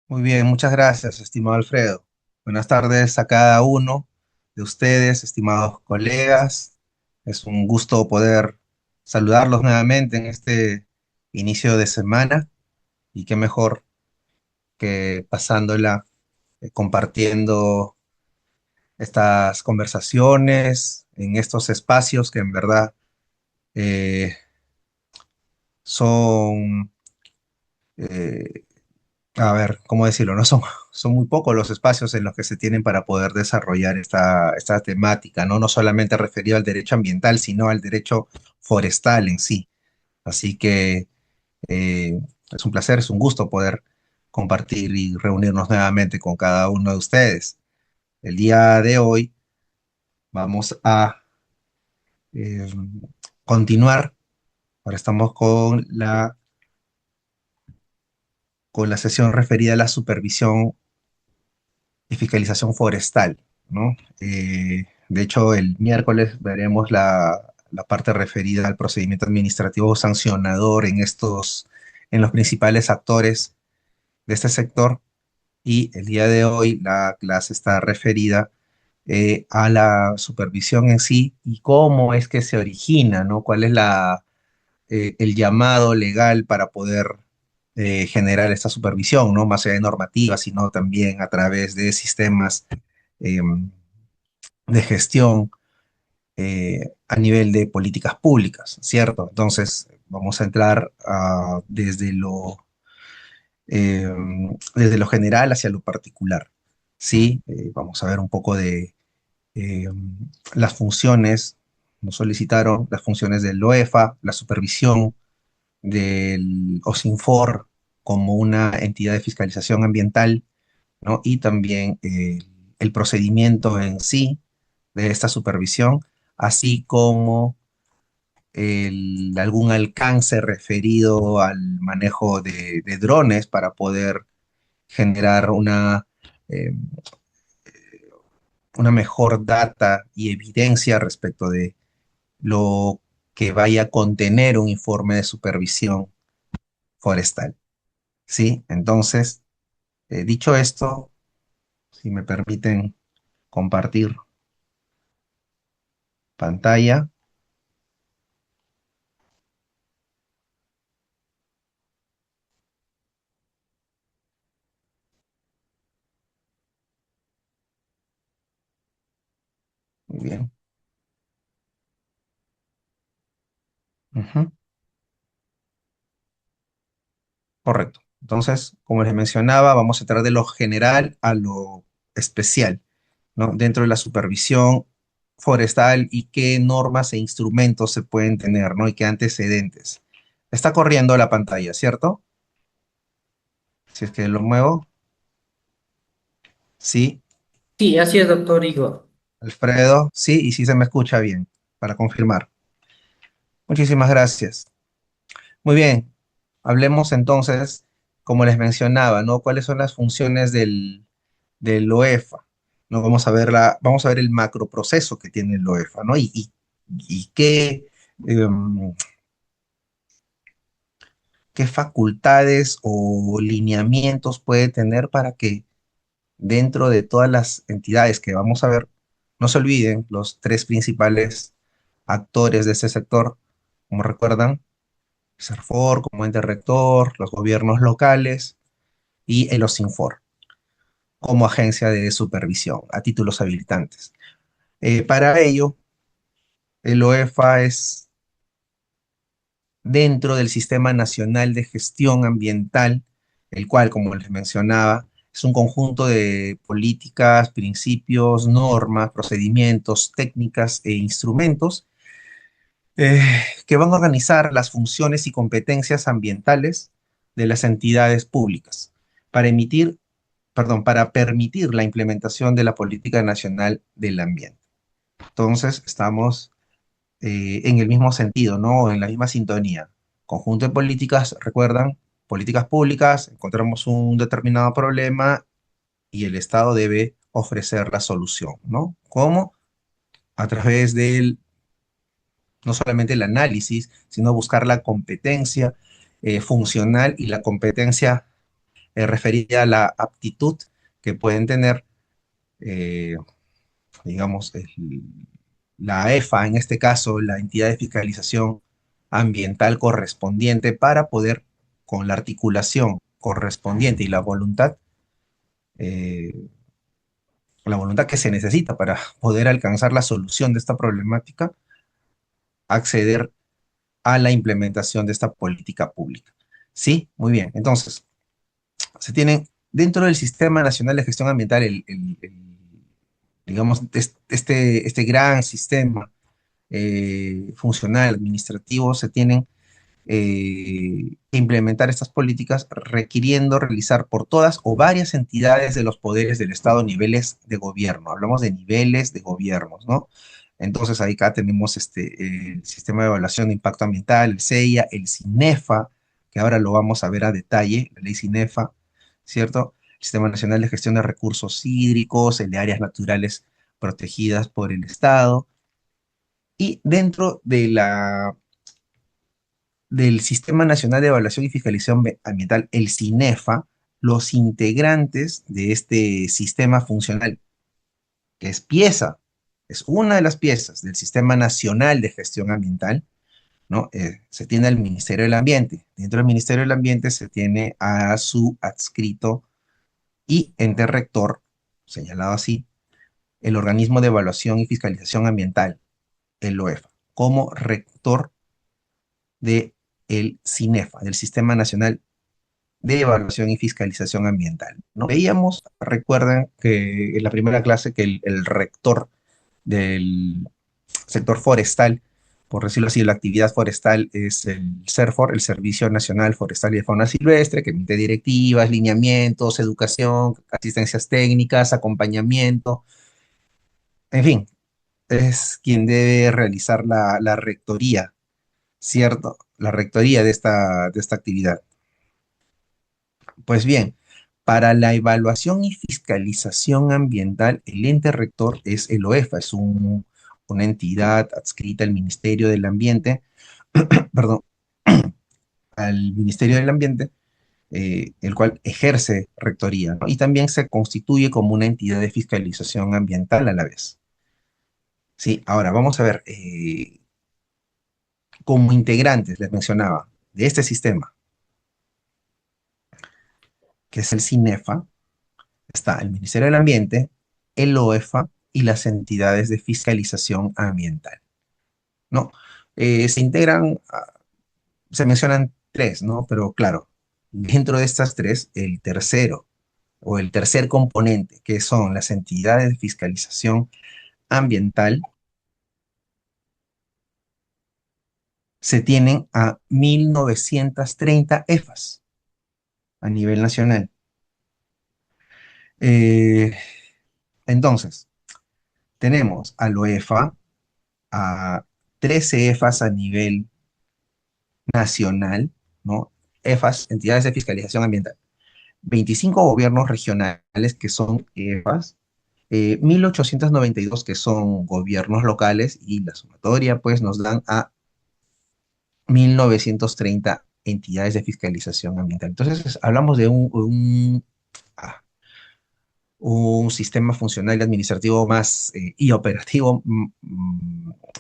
Muy bien, muchas gracias, estimado Alfredo. Buenas tardes a cada uno de ustedes, estimados colegas. Es un gusto poder saludarlos nuevamente en este inicio de semana y qué mejor que pasándola, compartiendo estas conversaciones en estos espacios que en verdad eh, son eh, a ver, ¿cómo decirlo? No son, son muy pocos los espacios en los que se tienen para poder desarrollar esta temática, ¿no? No solamente referido al derecho ambiental, sino al derecho forestal en sí. Así que eh, es un placer, es un gusto poder compartir y reunirnos nuevamente con cada uno de ustedes. El día de hoy vamos a eh, continuar. Ahora estamos con la sesión referida a la supervisión y fiscalización forestal, ¿no? De hecho, el miércoles veremos la parte referida al procedimiento administrativo sancionador en los principales actores de este sector, y el día de hoy la clase está referida a la supervisión en sí y cómo es que se origina, ¿no? ¿Cuál es el llamado legal para poder generar esta supervisión, ¿no? Más allá de normativa, sino también a través de sistemas eh, de gestión a nivel de políticas públicas, ¿cierto? Entonces, vamos a entrar eh, desde lo general hacia lo particular, ¿sí? Vamos a ver un poco de eh, las funciones, nos solicitaron las funciones del OEFA, la supervisión del OSINFOR como una entidad de fiscalización ambiental, ¿no? Y también el procedimiento en sí de esta supervisión, así como algún alcance referido al manejo de drones para poder generar eh, una mejor data y evidencia respecto de lo que vaya a contener un informe de supervisión forestal. ¿Sí? Entonces, dicho esto, si me permiten compartir pantalla. Muy bien. Ujú. Correcto. Entonces, como les mencionaba, vamos a entrar de lo general a lo especial, ¿no? Dentro de la supervisión forestal y qué normas e instrumentos se pueden tener, ¿no? Y qué antecedentes. Está corriendo la pantalla, ¿cierto? Si es que lo muevo. Sí, Sí, así es, doctor Igor. Alfredo, sí, y sí se me escucha bien, para confirmar. Muchísimas gracias. Muy bien, hablemos entonces, como les mencionaba, ¿no? ¿Cuáles son las funciones del OEFA? ¿No? Vamos a ver el macroproceso que tiene el OEFA, ¿no? Y em, qué facultades o lineamientos puede tener para que dentro de todas las entidades que vamos a ver, no se olviden los tres principales actores de este sector, como recuerdan, SERFOR como ente rector, los gobiernos locales y el OSINFOR como agencia de supervisión a títulos habilitantes. Para ello, el OEFA es dentro del Sistema Nacional de Gestión Ambiental, el cual, como les mencionaba, es un conjunto de políticas, principios, normas, procedimientos, técnicas e instrumentos eh, que van a organizar las funciones y competencias ambientales de las entidades públicas para para permitir la implementación de la política nacional del ambiente. Entonces, estamos en el mismo sentido, ¿no? En la misma sintonía. Conjunto de políticas, recuerdan, políticas públicas, encontramos un determinado problema y el Estado debe ofrecer la solución, ¿no? ¿Cómo? A través del, no solamente el análisis, sino buscar la competencia funcional y la competencia referida a la aptitud que pueden tener, eh, digamos, la EFA, en este caso, la entidad de fiscalización ambiental correspondiente, para poder, con la articulación correspondiente y eh, la voluntad que se necesita para poder alcanzar la solución de esta problemática, acceder a la implementación de esta política pública. Sí, muy bien. Entonces, se tienen dentro del Sistema Nacional de Gestión Ambiental, digamos, este gran sistema funcional, administrativo, se tienen que implementar estas políticas requiriendo realizar por todas o varias entidades de los poderes del Estado niveles de gobierno. Hablamos de niveles de gobiernos, ¿no? Entonces, ahí acá tenemos el Sistema de Evaluación de Impacto Ambiental, el CEIA, el CINEFA, que ahora lo vamos a ver a detalle, la ley CINEFA, ¿cierto? El Sistema Nacional de Gestión de Recursos Hídricos, el de áreas naturales protegidas por el Estado. Y dentro del Sistema Nacional de Evaluación y Fiscalización Ambiental, el CINEFA, los integrantes de este sistema funcional, que es pieza, es una de las piezas del Sistema Nacional de Gestión Ambiental, ¿no? Se tiene al Ministerio del Ambiente. Dentro del Ministerio del Ambiente se tiene a su adscrito y ente rector, señalado así, el Organismo de Evaluación y Fiscalización Ambiental, el OEFA, como rector de el CINEFA, del Sistema Nacional de Evaluación y Fiscalización Ambiental, ¿no? Veíamos, recuerdan que en la primera clase, que el rector del sector forestal, por decirlo así, la actividad forestal es el SERFOR, el Servicio Nacional Forestal y de Fauna Silvestre, que emite directivas, lineamientos, educación, asistencias técnicas, acompañamiento, en fin, es quien debe realizar la rectoría, ¿cierto? La rectoría de esta actividad. Pues bien, para la evaluación y fiscalización ambiental, el ente rector es el OEFA, es una entidad adscrita al Ministerio del Ambiente, perdón, al Ministerio del Ambiente, el cual ejerce rectoría, ¿no? Y también se constituye como una entidad de fiscalización ambiental a la vez. Sí, ahora vamos a ver, como integrantes, les mencionaba, de este sistema, que es el CINEFA, está el Ministerio del Ambiente, el OEFA y las entidades de fiscalización ambiental, ¿no? Se integran, se mencionan tres, ¿no? Pero claro, dentro de estas tres, el tercero o el tercer componente, que son las entidades de fiscalización ambiental, se tienen a 1930 EFAs a nivel nacional. Eh, entonces, tenemos al OEFA, a 13 EFAs a nivel nacional, ¿no? EFAs, entidades de fiscalización ambiental. 25 gobiernos regionales que son EFAs, 1892 que son gobiernos locales y la sumatoria pues nos dan a 1930 entidades de fiscalización ambiental. Entonces hablamos de ah, un sistema funcional y administrativo más y operativo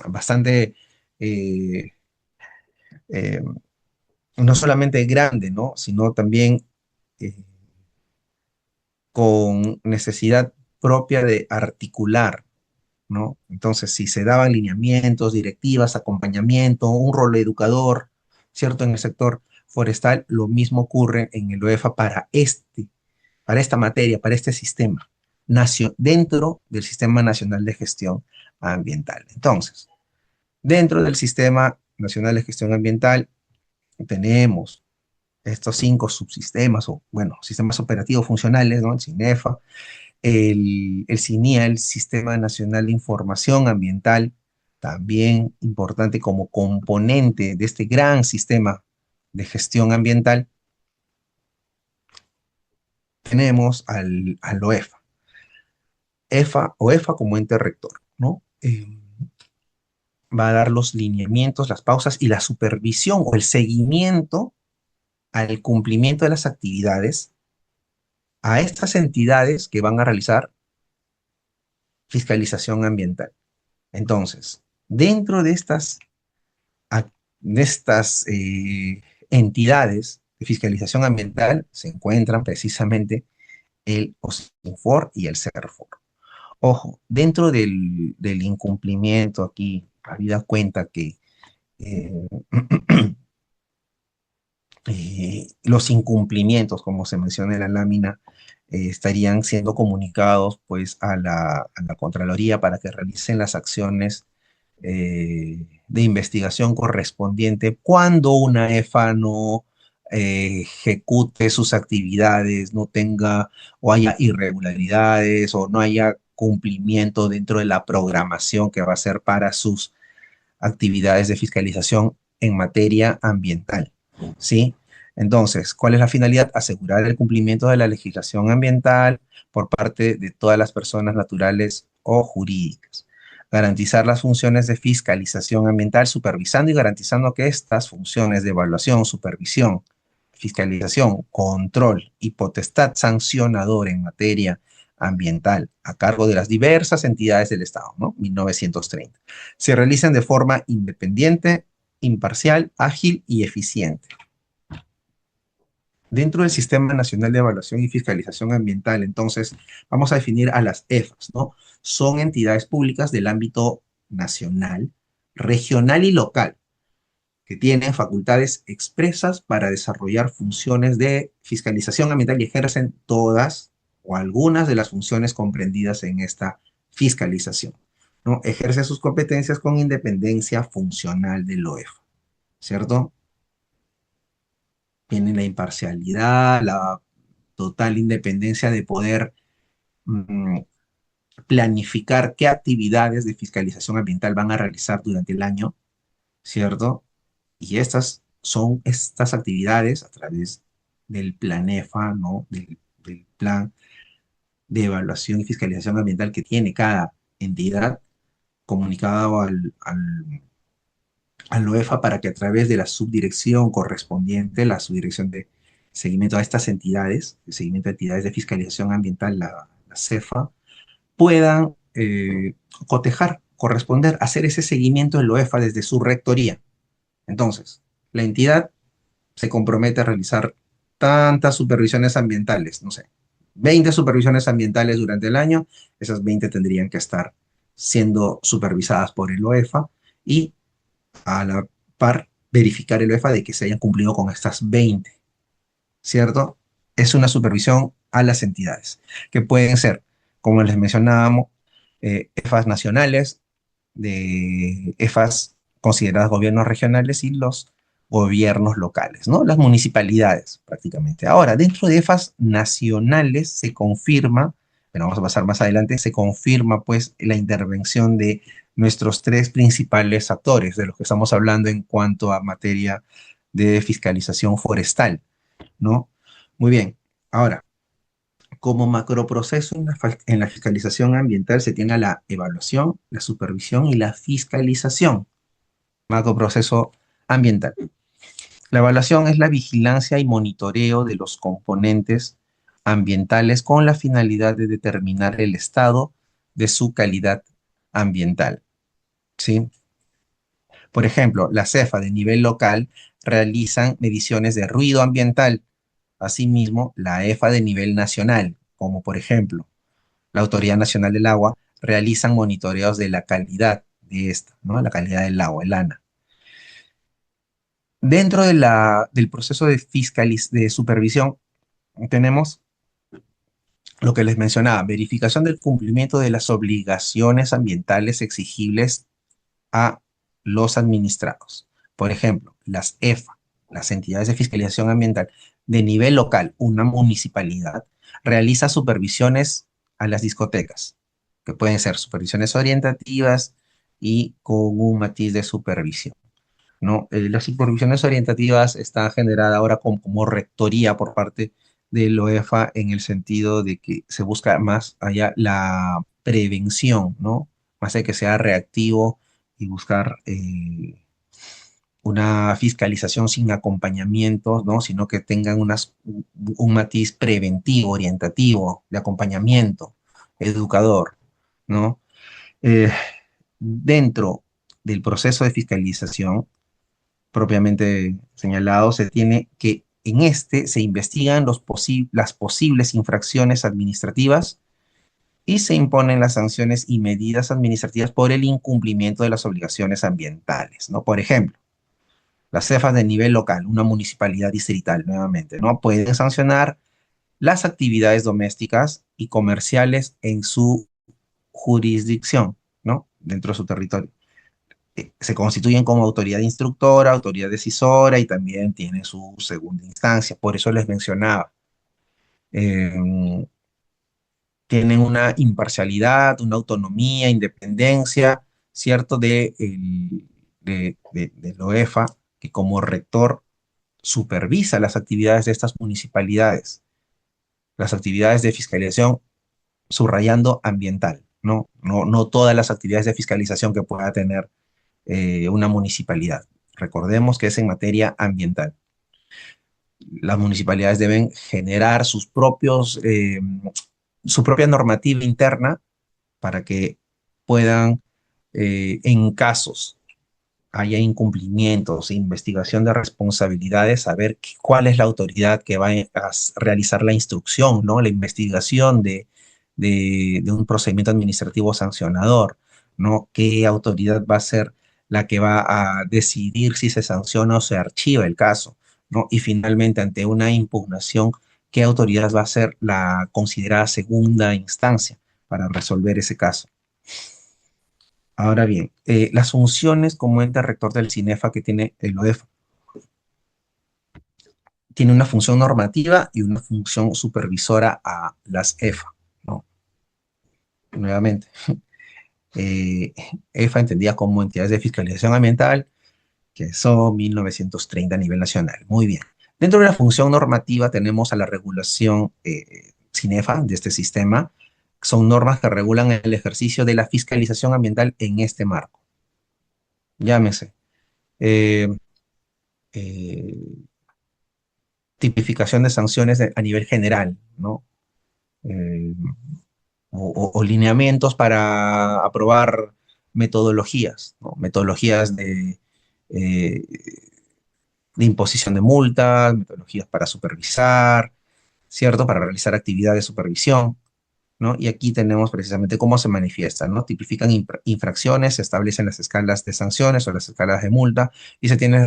bastante eh, eh, no solamente grande, ¿no? Sino también eh, con necesidad propia de articular, ¿no? Entonces, si se daban lineamientos, directivas, acompañamiento, un rol educador, ¿cierto? En el sector forestal, lo mismo ocurre en el OEFA para esta materia, para este sistema, dentro del Sistema Nacional de Gestión Ambiental. Entonces, dentro del Sistema Nacional de Gestión Ambiental tenemos estos cinco subsistemas, o bueno, sistemas operativos funcionales, ¿no? El CINEFA, el CINIA, el Sistema Nacional de Información Ambiental, también importante como componente de este gran sistema de gestión ambiental. Tenemos al OEFA. OEFA como ente rector, ¿no? Va a dar los lineamientos, las pausas y la supervisión o el seguimiento al cumplimiento de las actividades, a estas entidades que van a realizar fiscalización ambiental. Entonces, dentro de estas entidades de fiscalización ambiental se encuentran precisamente el OSINFOR y el CERFOR. Ojo, dentro del incumplimiento aquí, habida cuenta que eh, los incumplimientos, como se menciona en la lámina, estarían siendo comunicados pues a la Contraloría para que realicen las acciones de investigación correspondiente cuando una EFA no ejecute sus actividades, no tenga o haya irregularidades o no haya cumplimiento dentro de la programación que va a ser para sus actividades de fiscalización en materia ambiental. ¿Sí? Entonces, ¿cuál es la finalidad? Asegurar el cumplimiento de la legislación ambiental por parte de todas las personas naturales o jurídicas. Garantizar las funciones de fiscalización ambiental, supervisando y garantizando que estas funciones de evaluación, supervisión, fiscalización, control y potestad sancionadora en materia ambiental a cargo de las diversas entidades del Estado, ¿no? 1930. Se realicen de forma independiente, imparcial, ágil y eficiente. Dentro del Sistema Nacional de Evaluación y Fiscalización Ambiental, entonces, vamos a definir a las EFAS, ¿no? Son entidades públicas del ámbito nacional, regional y local, que tienen facultades expresas para desarrollar funciones de fiscalización ambiental y ejercen todas o algunas de las funciones comprendidas en esta fiscalización, ¿no? Ejerce sus competencias con independencia funcional del OEF, ¿cierto? Tienen la imparcialidad, la total independencia de poder mm, planificar qué actividades de fiscalización ambiental van a realizar durante el año, ¿cierto? Y estas son estas actividades a través del PLANEFA, ¿no? Del plan de evaluación y fiscalización ambiental que tiene cada entidad comunicado al OEFA para que a través de la subdirección correspondiente, la subdirección de seguimiento a estas entidades, de seguimiento a entidades de fiscalización ambiental, la CEFA, puedan cotejar, corresponder, hacer ese seguimiento en la OEFA desde su rectoría. Entonces, la entidad se compromete a realizar tantas supervisiones ambientales, no sé, 20 supervisiones ambientales durante el año, esas 20 tendrían que estar siendo supervisadas por el OEFA y a la par verificar el OEFA de que se hayan cumplido con estas 20, ¿cierto? Es una supervisión a las entidades, que pueden ser, como les mencionábamos, EFAs nacionales, de EFAs consideradas gobiernos regionales y los gobiernos locales, ¿no? Las municipalidades, prácticamente. Ahora, dentro de EFAs nacionales se confirma, pero vamos a pasar más adelante, se confirma pues la intervención de nuestros tres principales actores, de los que estamos hablando en cuanto a materia de fiscalización forestal, ¿no? Muy bien. Ahora, como macroproceso en la fiscalización ambiental se tiene la evaluación, la supervisión y la fiscalización. Macroproceso ambiental. La evaluación es la vigilancia y monitoreo de los componentes ambientales con la finalidad de determinar el estado de su calidad ambiental, ¿sí? Por ejemplo, la CEFA de nivel local realizan mediciones de ruido ambiental. Asimismo, la EFA de nivel nacional, como por ejemplo la Autoridad Nacional del Agua, realizan monitoreos de la calidad de esta, ¿no? La calidad del agua, el ANA. Dentro del proceso de supervisión, tenemos lo que les mencionaba, verificación del cumplimiento de las obligaciones ambientales exigibles a los administrados. Por ejemplo, las EFA, las entidades de fiscalización ambiental de nivel local, una municipalidad, realiza supervisiones a las discotecas, que pueden ser supervisiones orientativas y con un matiz de supervisión, ¿no? Las supervisiones orientativas están generadas ahora como rectoría por parte del OEFA en el sentido de que se busca más allá la prevención, ¿no? Más de que sea reactivo y buscar una fiscalización sin acompañamiento, ¿no? Sino que tengan un matiz preventivo, orientativo, de acompañamiento, educador, ¿no? Eh, Dentro del proceso de fiscalización propiamente señalado, se tiene que en este se investigan las posibles infracciones administrativas y se imponen las sanciones y medidas administrativas por el incumplimiento de las obligaciones ambientales, ¿no? Por ejemplo, las cefas de nivel local, una municipalidad distrital, nuevamente, ¿no? Pueden sancionar las actividades domésticas y comerciales en su jurisdicción, ¿no? Dentro de su territorio. Se constituyen como autoridad instructora, autoridad decisora y también tienen su segunda instancia. Por eso les mencionaba. Eh, Tienen una imparcialidad, una autonomía, independencia, ¿cierto? De la OEFA, que como rector supervisa las actividades de estas municipalidades, las actividades de fiscalización, subrayando ambiental, ¿no? No todas las actividades de fiscalización que pueda tener una municipalidad. Recordemos que es en materia ambiental. Las municipalidades deben generar su propia normativa interna para que puedan, en casos haya incumplimientos, investigación de responsabilidades, saber cuál es la autoridad que va a realizar la instrucción, ¿no? La investigación de un procedimiento administrativo sancionador, ¿no? ¿Qué autoridad va a ser la que va a decidir si se sanciona o se archiva el caso, ¿no? Y finalmente, ante una impugnación, ¿qué autoridad va a ser la considerada segunda instancia para resolver ese caso? Ahora bien, las funciones como ente rector del CINEFA que tiene el OEFA, tiene una función normativa y una función supervisora a las EFA, ¿no? Nuevamente, eh, EFA entendida como entidades de fiscalización ambiental, que son 1930 a nivel nacional. Muy bien. Dentro de la función normativa tenemos a la regulación CINEFA de este sistema. Son normas que regulan el ejercicio de la fiscalización ambiental en este marco. Llámese. eh, eh, Tipificación de sanciones a nivel general, ¿no? Eh, o lineamientos para aprobar metodologías, ¿no? Metodologías eh, de imposición de multas, metodologías para supervisar, ¿cierto? Para realizar actividades de supervisión, ¿no? Y aquí tenemos precisamente cómo se manifiesta, ¿no? Tipifican infracciones, se establecen las escalas de sanciones o las escalas de multa y se tienen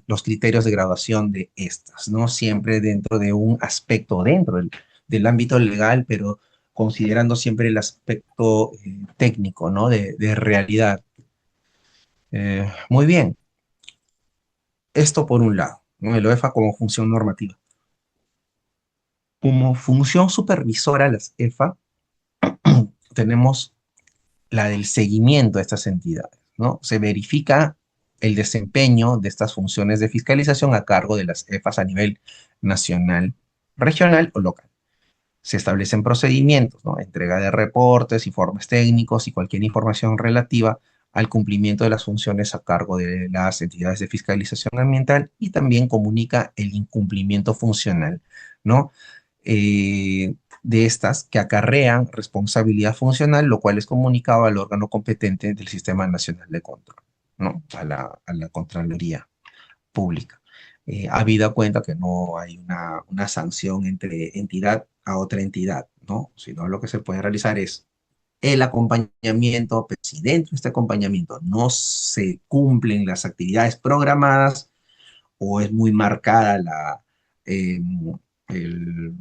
los criterios de graduación de estas, ¿no? Siempre dentro de un aspecto, del ámbito legal, pero considerando siempre el aspecto técnico, ¿no? De realidad. Muy bien, esto por un lado, ¿no? El OEFA como función normativa. Como función supervisora, las EFA, tenemos la del seguimiento de estas entidades, ¿no? Se verifica el desempeño de estas funciones de fiscalización a cargo de las EFAs a nivel nacional, regional o local. Se establecen procedimientos, ¿no? Entrega de reportes, informes técnicos y cualquier información relativa al cumplimiento de las funciones a cargo de las entidades de fiscalización ambiental y también comunica el incumplimiento funcional, ¿no? De estas que acarrean responsabilidad funcional, lo cual es comunicado al órgano competente del Sistema Nacional de Control, ¿no? A la Contraloría Pública. Habida cuenta que no hay una sanción entre entidad a otra entidad, ¿no? Sino lo que se puede realizar es el acompañamiento, pero si dentro de este acompañamiento no se cumplen las actividades programadas o es muy marcada eh, el,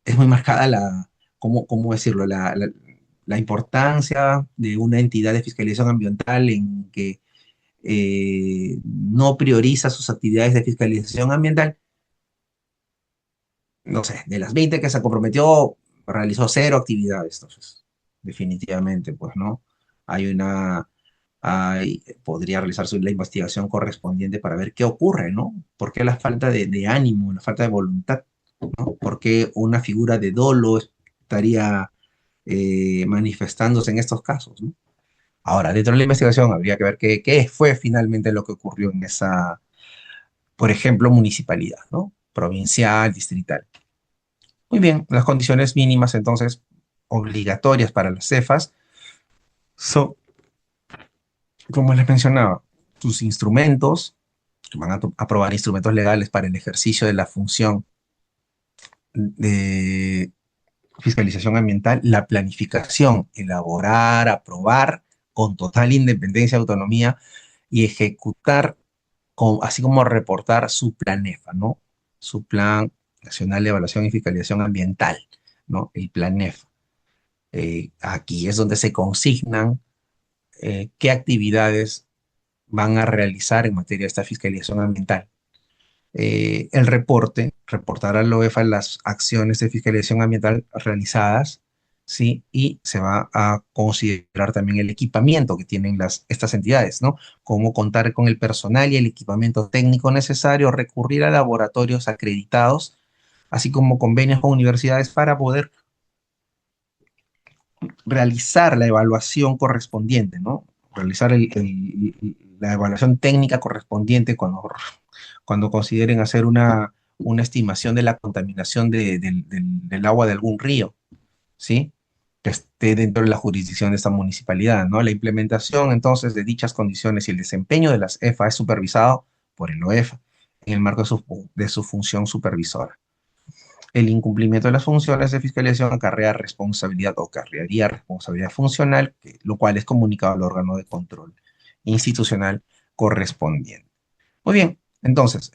es muy marcada ¿cómo decirlo? La importancia de una entidad de fiscalización ambiental en que no prioriza sus actividades de fiscalización ambiental. No sé, de las 20 que se comprometió, realizó cero actividades. Entonces, definitivamente, pues, ¿no? Hay una, podría realizarse la investigación correspondiente para ver qué ocurre, ¿no? ¿Por qué la falta de ánimo, la falta de voluntad, ¿no? ¿Por qué una figura de dolo estaría manifestándose en estos casos, ¿no? Ahora, dentro de la investigación habría que ver qué fue finalmente lo que ocurrió en esa, por ejemplo, municipalidad, ¿no? Provincial, distrital. Muy bien, las condiciones mínimas entonces obligatorias para las cefas son, como les mencionaba, sus instrumentos, que van a aprobar instrumentos legales para el ejercicio de la función de fiscalización ambiental, la planificación, elaborar, aprobar con total independencia y autonomía y ejecutar, así como reportar su planefa, ¿no? Su Plan Nacional de Evaluación y Fiscalización Ambiental, ¿no? El PLANEF. Aquí es donde se consignan qué actividades van a realizar en materia de esta fiscalización ambiental. El reporte reportará a la OEFA las acciones de fiscalización ambiental realizadas, ¿sí? Y se va a considerar también el equipamiento que tienen estas entidades, ¿no? Cómo contar con el personal y el equipamiento técnico necesario, recurrir a laboratorios acreditados, así como convenios con universidades para poder realizar la evaluación correspondiente, ¿no? Realizar la evaluación técnica correspondiente cuando consideren hacer una estimación de la contaminación del agua de algún río, ¿sí? Que esté dentro de la jurisdicción de esta municipalidad, ¿no? La implementación entonces de dichas condiciones y el desempeño de las EFA es supervisado por el OEFA en el marco de su función supervisora. El incumplimiento de las funciones de fiscalización acarrea responsabilidad o acarrearía responsabilidad funcional, lo cual es comunicado al órgano de control institucional correspondiente. Muy bien, entonces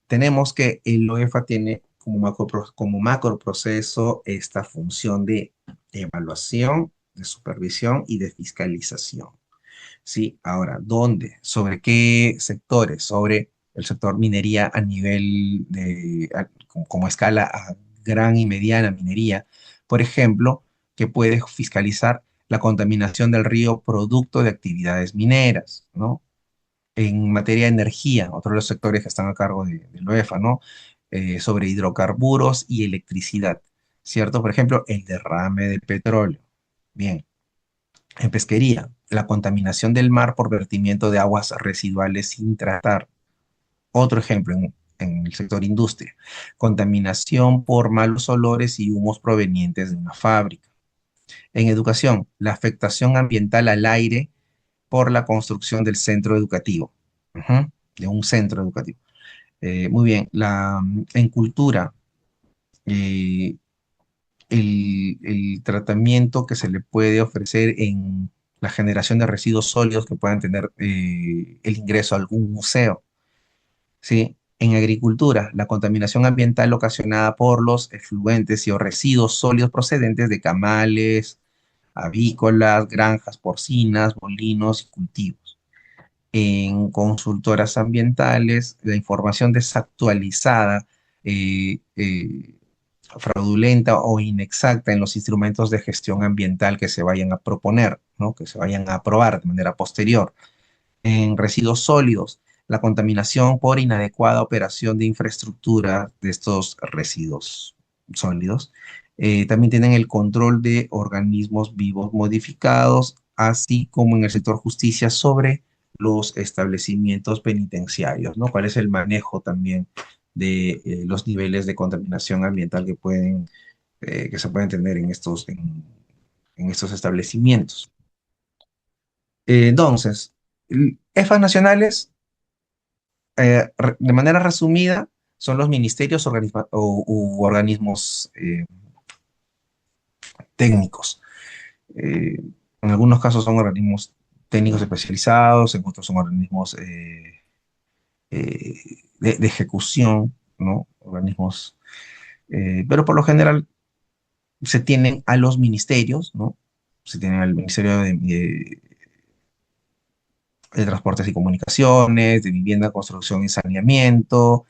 tenemos que el OEFA tiene como macro proceso esta función de evaluación, de supervisión y de fiscalización. ¿Sí? Ahora, ¿dónde? ¿Sobre qué sectores? Sobre el sector minería a nivel como escala a gran y mediana minería, por ejemplo, que puede fiscalizar la contaminación del río producto de actividades mineras, ¿no? En materia de energía, otro de los sectores que están a cargo de la UEFA, ¿no? Sobre hidrocarburos y electricidad, ¿cierto? Por ejemplo, el derrame de petróleo. Bien, en pesquería, la contaminación del mar por vertimiento de aguas residuales sin tratar. Otro ejemplo en el sector industria, contaminación por malos olores y humos provenientes de una fábrica. En educación, la afectación ambiental al aire por la construcción del centro educativo, ujú, de un centro educativo. Muy bien, en cultura, eh, el tratamiento que se le puede ofrecer en la generación de residuos sólidos que puedan tener el ingreso a algún museo, ¿sí? En agricultura, la contaminación ambiental ocasionada por los efluentes y o residuos sólidos procedentes de camales, avícolas, granjas porcinas, molinos y cultivos. En consultoras ambientales, la información desactualizada, eh, eh, fraudulenta o inexacta en los instrumentos de gestión ambiental que se vayan a proponer, ¿no? Que se vayan a aprobar de manera posterior. En residuos sólidos, la contaminación por inadecuada operación de infraestructura de estos residuos sólidos. También tienen el control de organismos vivos modificados, así como en el sector justicia sobre los establecimientos penitenciarios, ¿no? ¿Cuál es el manejo también de los niveles de contaminación ambiental que se pueden tener en estos establecimientos? Entonces, EFAs nacionales, de manera resumida, son los ministerios u organismos técnicos. En algunos casos son organismos técnicos especializados, en otros son organismos de ejecución, ¿no? Organismos, pero por lo general se tienen a los ministerios, ¿no? Se tienen al Ministerio de Transportes y Comunicaciones, de Vivienda, Construcción y Saneamiento,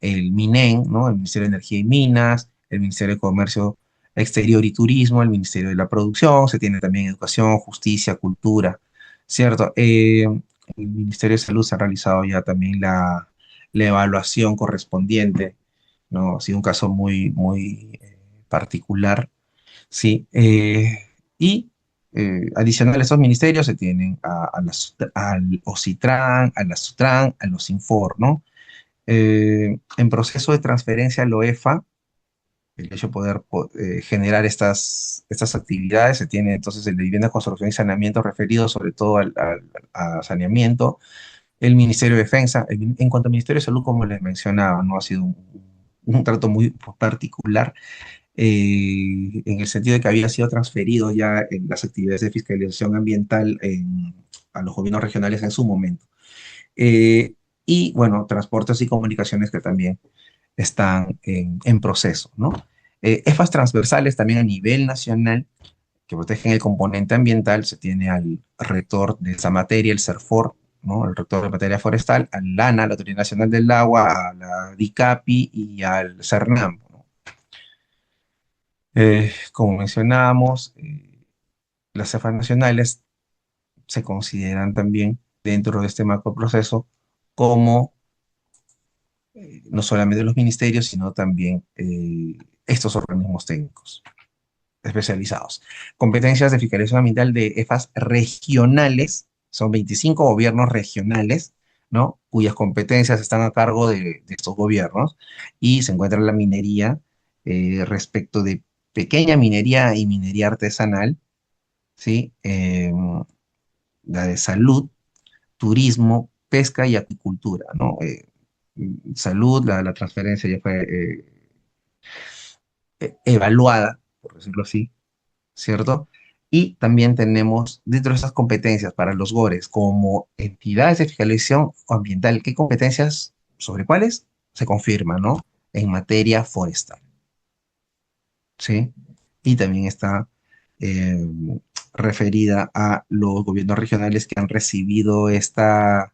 el MINEN, ¿no? El Ministerio de Energía y Minas, el Ministerio de Comercio Exterior y Turismo, el Ministerio de la Producción, se tiene también Educación, Justicia, Cultura, ¿cierto? El Ministerio de Salud se ha realizado ya también la evaluación correspondiente, ¿no? Ha sido un caso muy, muy particular, ¿sí? Y Adicional a estos ministerios se tienen al OCITRAN, a la SUTRAN, a los INFOR, ¿no? En proceso de transferencia a la OEFA, el hecho de poder generar estas actividades, se tiene entonces el de vivienda, construcción y saneamiento referido sobre todo a saneamiento, el Ministerio de Defensa. En cuanto al Ministerio de Salud, como les mencionaba, no ha sido un trato muy particular, en el sentido de que había sido transferido ya en las actividades de fiscalización ambiental a los gobiernos regionales en su momento. Eh, y bueno, transportes y comunicaciones que también están en proceso, ¿no? EFAs transversales también a nivel nacional que protegen el componente ambiental, se tiene al rector de esa materia, el CERFOR, ¿no? El rector de materia forestal, al LANA, la Autoridad Nacional del Agua, a la DICAPI y al CERNAM, ¿no? Como mencionábamos, las cefas nacionales se consideran también dentro de este macroproceso como no solamente los ministerios, sino también estos organismos técnicos especializados. Competencias de fiscalización ambiental de EFAs regionales, son 25 gobiernos regionales, ¿no? Cuyas competencias están a cargo de estos gobiernos y se encuentra la minería respecto de pequeña minería y minería artesanal, ¿sí? La de salud, turismo, pesca y acuicultura, ¿no? Salud, la transferencia ya fue evaluada, por decirlo así, ¿cierto? Y también tenemos dentro de esas competencias para los GORES como entidades de fiscalización ambiental, ¿qué competencias sobre cuáles se confirma, ¿no? En materia forestal, ¿sí? Y también está eh, referida a los gobiernos regionales que han recibido esta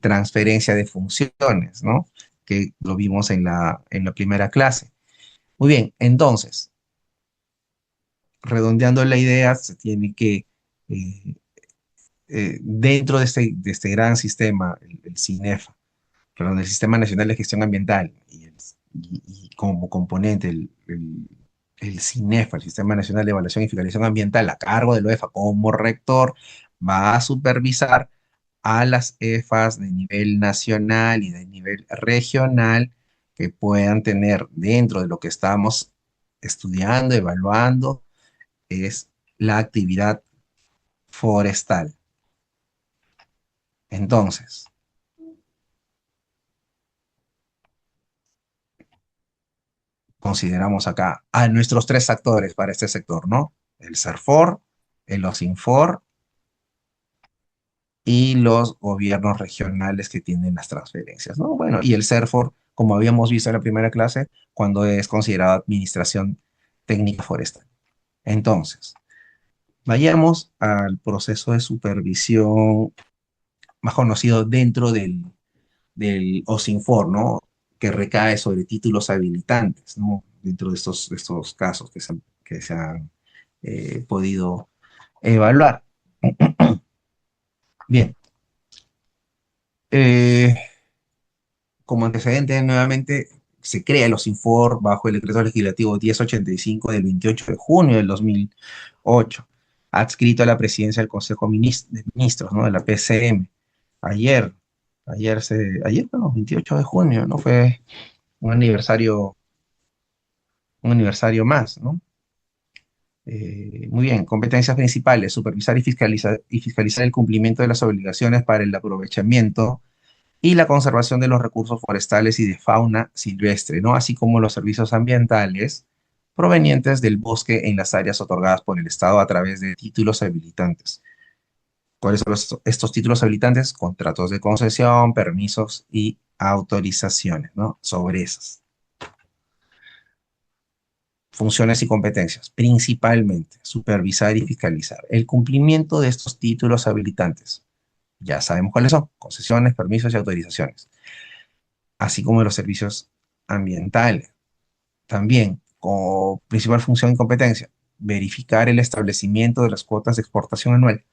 transferencia de funciones, ¿no? Que lo vimos en la primera clase. Muy bien, entonces, redondeando la idea, se tiene que, eh, dentro de este gran sistema, el CINEFA, perdón, el Sistema Nacional de Gestión Ambiental, y como componente el CINEFA, el Sistema Nacional de Evaluación y Fiscalización Ambiental, a cargo de la OEFA como rector, va a supervisar a las EFAs de nivel nacional y de nivel regional que puedan tener dentro de lo que estamos estudiando, evaluando, es la actividad forestal. Entonces, consideramos acá a nuestros tres actores para este sector, ¿no? El CERFOR, el OSINFOR y los gobiernos regionales que tienen las transferencias, ¿no? Bueno, y el CERFOR, como habíamos visto en la primera clase, cuando es considerado administración técnica forestal. Entonces, vayamos al proceso de supervisión más conocido dentro del OSINFOR, ¿no? Que recae sobre títulos habilitantes, ¿no? Dentro de estos casos que se han podido evaluar. Bien, eh, como antecedente, nuevamente, se crea el OSINFOR bajo el decreto legislativo 1085 del 28 de junio del 2008, adscrito a la presidencia del Consejo de Ministros, ¿no? De la PCM. Ayer, ayer, no, 28 de junio, ¿no? Fue un aniversario, un aniversario más, ¿no? Muy bien, competencias principales, supervisar y fiscalizar el cumplimiento de las obligaciones para el aprovechamiento y la conservación de los recursos forestales y de fauna silvestre, ¿no? Así como los servicios ambientales provenientes del bosque en las áreas otorgadas por el Estado a través de títulos habilitantes. ¿Cuáles son estos títulos habilitantes? Contratos de concesión, permisos y autorizaciones, ¿no? Sobre esas funciones y competencias, principalmente supervisar y fiscalizar el cumplimiento de estos títulos habilitantes. Ya sabemos cuáles son: concesiones, permisos y autorizaciones, así como de los servicios ambientales. También, como principal función y competencia, verificar el establecimiento de las cuotas de exportación anual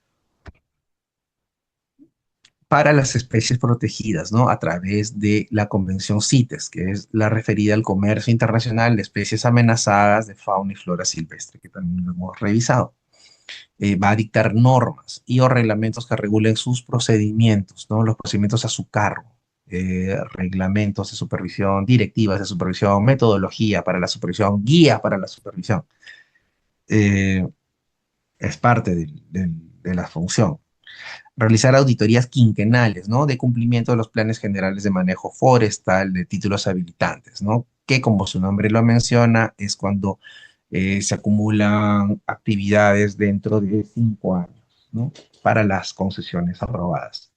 para las especies protegidas, ¿no? A través de la Convención CITES, que es la referida al comercio internacional de especies amenazadas de fauna y flora silvestre, que también lo hemos revisado. Va a dictar normas y o reglamentos que regulen sus procedimientos, ¿no? Los procedimientos a su cargo, reglamentos de supervisión, directivas de supervisión, metodología para la supervisión, guías para la supervisión. Eh, es parte de la función. Realizar auditorías quinquenales, ¿no? De cumplimiento de los planes generales de manejo forestal de títulos habilitantes, ¿no? Que como su nombre lo menciona, es cuando se acumulan actividades dentro de 5 años, ¿no? Para las concesiones aprobadas.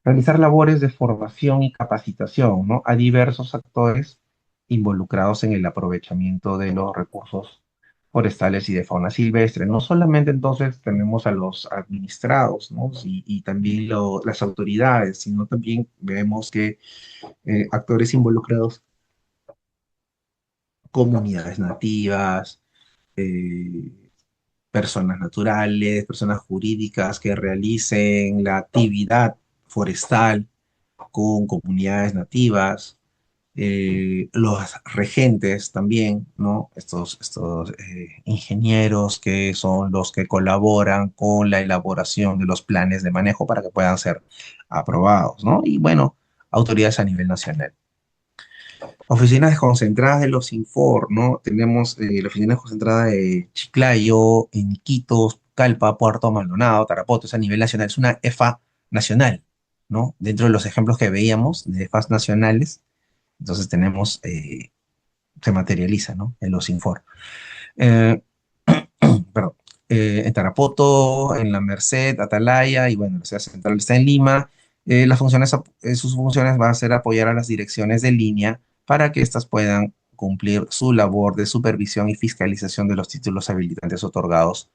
Realizar labores de formación y capacitación, ¿no? A diversos actores involucrados en el aprovechamiento de los recursos forestales y de fauna silvestre. No solamente entonces tenemos a los administrados, ¿no? Y también las autoridades, sino también vemos que actores involucrados, comunidades nativas, eh, personas naturales, personas jurídicas que realicen la actividad forestal con comunidades nativas, los regentes también, ¿no? Estos ingenieros que son los que colaboran con la elaboración de los planes de manejo para que puedan ser aprobados, ¿no? Y bueno, autoridades a nivel nacional. Oficinas desconcentradas de los Infor, ¿no? Tenemos la oficina desconcentrada de Chiclayo, en Iquitos, Calpa, Puerto Maldonado, Tarapoto, es a nivel nacional, es una EFA nacional, ¿no? Dentro de los ejemplos que veíamos de EFAs nacionales, entonces tenemos, se materializa, ¿no? En los Infor. Eh, perdón, en Tarapoto, en la Merced, Atalaya, y bueno, la ciudad central está en Lima. Sus funciones van a ser apoyar a las direcciones de línea para que éstas puedan cumplir su labor de supervisión y fiscalización de los títulos habilitantes otorgados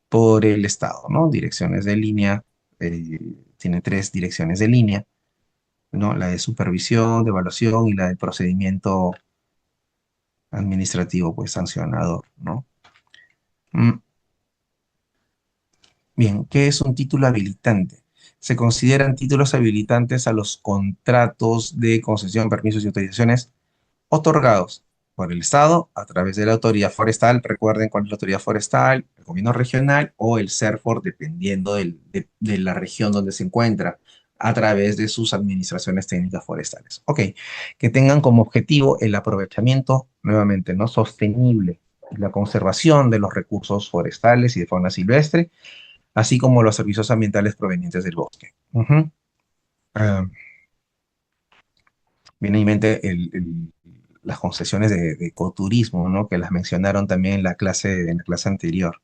por el Estado, ¿no? Direcciones de línea, eh, tiene tres direcciones de línea, ¿no? La de supervisión, de evaluación y la del procedimiento administrativo, pues sancionador, ¿no? Mm, Bien, ¿qué es un título habilitante? Se consideran títulos habilitantes a los contratos de concesión, permisos y autorizaciones otorgados por el Estado a través de la autoridad forestal. Recuerden cuál es la autoridad forestal, el gobierno regional o el CERFOR, dependiendo de la región donde se encuentra, a través de sus administraciones técnicas forestales. Ok, que tengan como objetivo el aprovechamiento, nuevamente, ¿no? Sostenible y la conservación de los recursos forestales y de fauna silvestre, así como los servicios ambientales provenientes del bosque. Ah, viene en mi mente las concesiones de ecoturismo, ¿no? Que las mencionaron también en la clase anterior.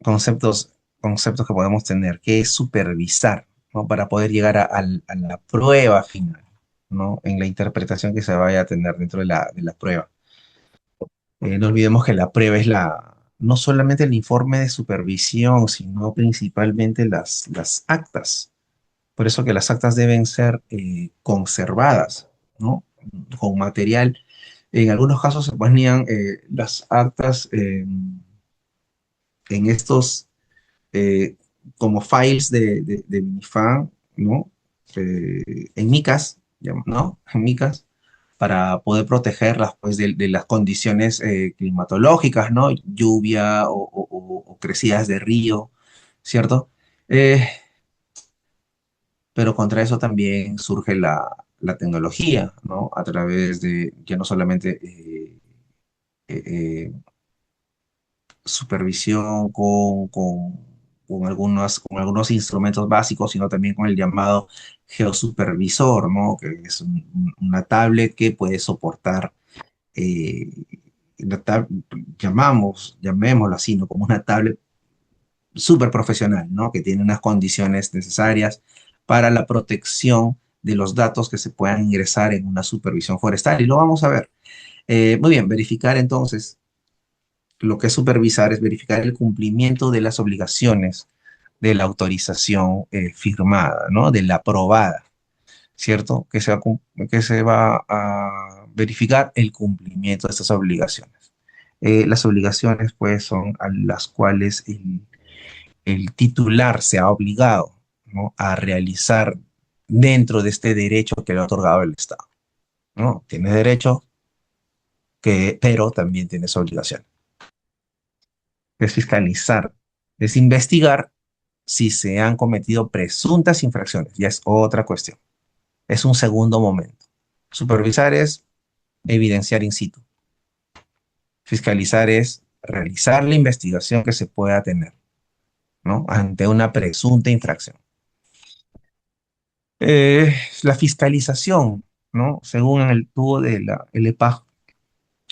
Conceptos que podemos tener, que es supervisar, ¿no? Para poder llegar a la prueba final, ¿no? En la interpretación que se vaya a tener dentro de la prueba. No olvidemos que la prueba es no solamente el informe de supervisión, sino principalmente las actas. Por eso que las actas deben ser conservadas, ¿no? Con material. En algunos casos se ponían las actas en estos eh, como files de Minifan, ¿no? En micas, ¿no? En micas, para poder protegerlas pues, de las condiciones climatológicas, ¿no? Lluvia o crecidas de río, ¿cierto? Eh, pero contra eso también surge la tecnología, ¿no? A través de ya no solamente eh, eh, supervisión con algunos instrumentos básicos, sino también con el llamado geosupervisor, ¿no? Que es una tablet que puede soportar, eh, la tab- llamémoslo así, ¿no? Como una tablet súper profesional, ¿no? Que tiene unas condiciones necesarias para la protección de los datos que se puedan ingresar en una supervisión forestal. Y lo vamos a ver. Muy bien, verificar entonces, lo que es supervisar es verificar el cumplimiento de las obligaciones de la autorización firmada, ¿no? De la aprobada, ¿cierto? Que se va a verificar el cumplimiento de estas obligaciones. Las obligaciones, pues, son a las cuales el titular se ha obligado, ¿no? A realizar dentro de este derecho que le ha otorgado el Estado, ¿no? Tienes derecho, pero también tienes obligación. Es fiscalizar, es investigar si se han cometido presuntas infracciones, ya es otra cuestión. Es un segundo momento. Supervisar es evidenciar in situ. Fiscalizar es realizar la investigación que se pueda tener, ¿no? Ante una presunta infracción. La fiscalización, ¿no? Según el tubo de la LEPAJ,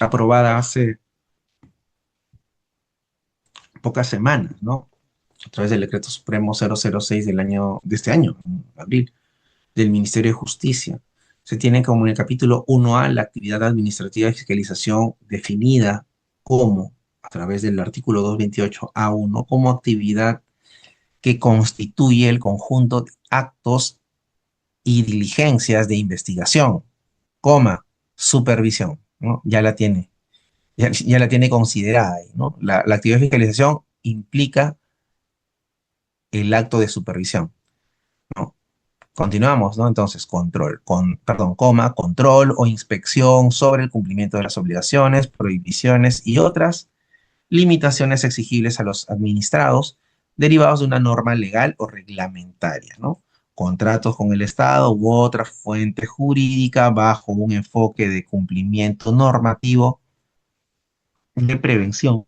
aprobada hace pocas semanas, ¿no? A través del decreto supremo 006 de este año, en abril, del Ministerio de Justicia. Se tiene como en el capítulo 1A la actividad administrativa de fiscalización definida como, a través del artículo 228A1, como actividad que constituye el conjunto de actos y diligencias de investigación, coma, supervisión, ¿no? Ya la tiene considerada ahí, ¿no? La actividad de fiscalización implica el acto de supervisión, ¿no? Continuamos, ¿no? Entonces, perdón, coma, control o inspección sobre el cumplimiento de las obligaciones, prohibiciones y otras limitaciones exigibles a los administrados derivados de una norma legal o reglamentaria, ¿no? Contratos con el Estado u otra fuente jurídica bajo un enfoque de cumplimiento normativo, de prevención,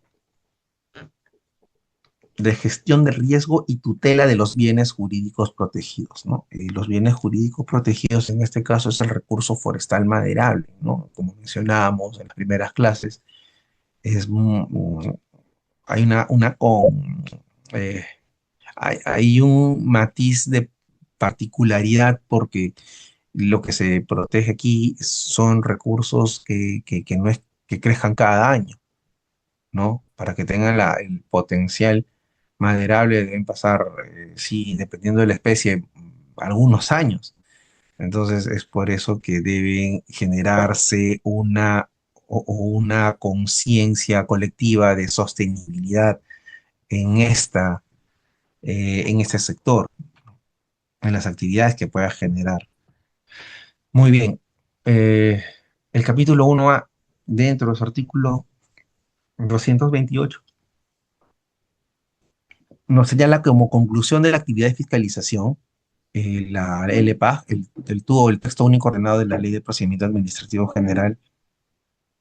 de gestión de riesgo y tutela de los bienes jurídicos protegidos, ¿no? Los bienes jurídicos protegidos en este caso es el recurso forestal maderable, ¿no? Como mencionábamos en las primeras clases, es, hay eh, hay un matiz de particularidad porque lo que se protege aquí son recursos que no es que crezcan cada año, ¿no? Para que tengan el potencial maderable deben pasar, sí, dependiendo de la especie, algunos años. Entonces es por eso que deben generarse una conciencia colectiva de sostenibilidad en en este sector, en las actividades que pueda generar. Muy bien. Eh, el capítulo 1A, dentro de su artículo 228, nos señala como conclusión de la actividad de fiscalización, la LPA, el texto único ordenado de la Ley de Procedimiento Administrativo General,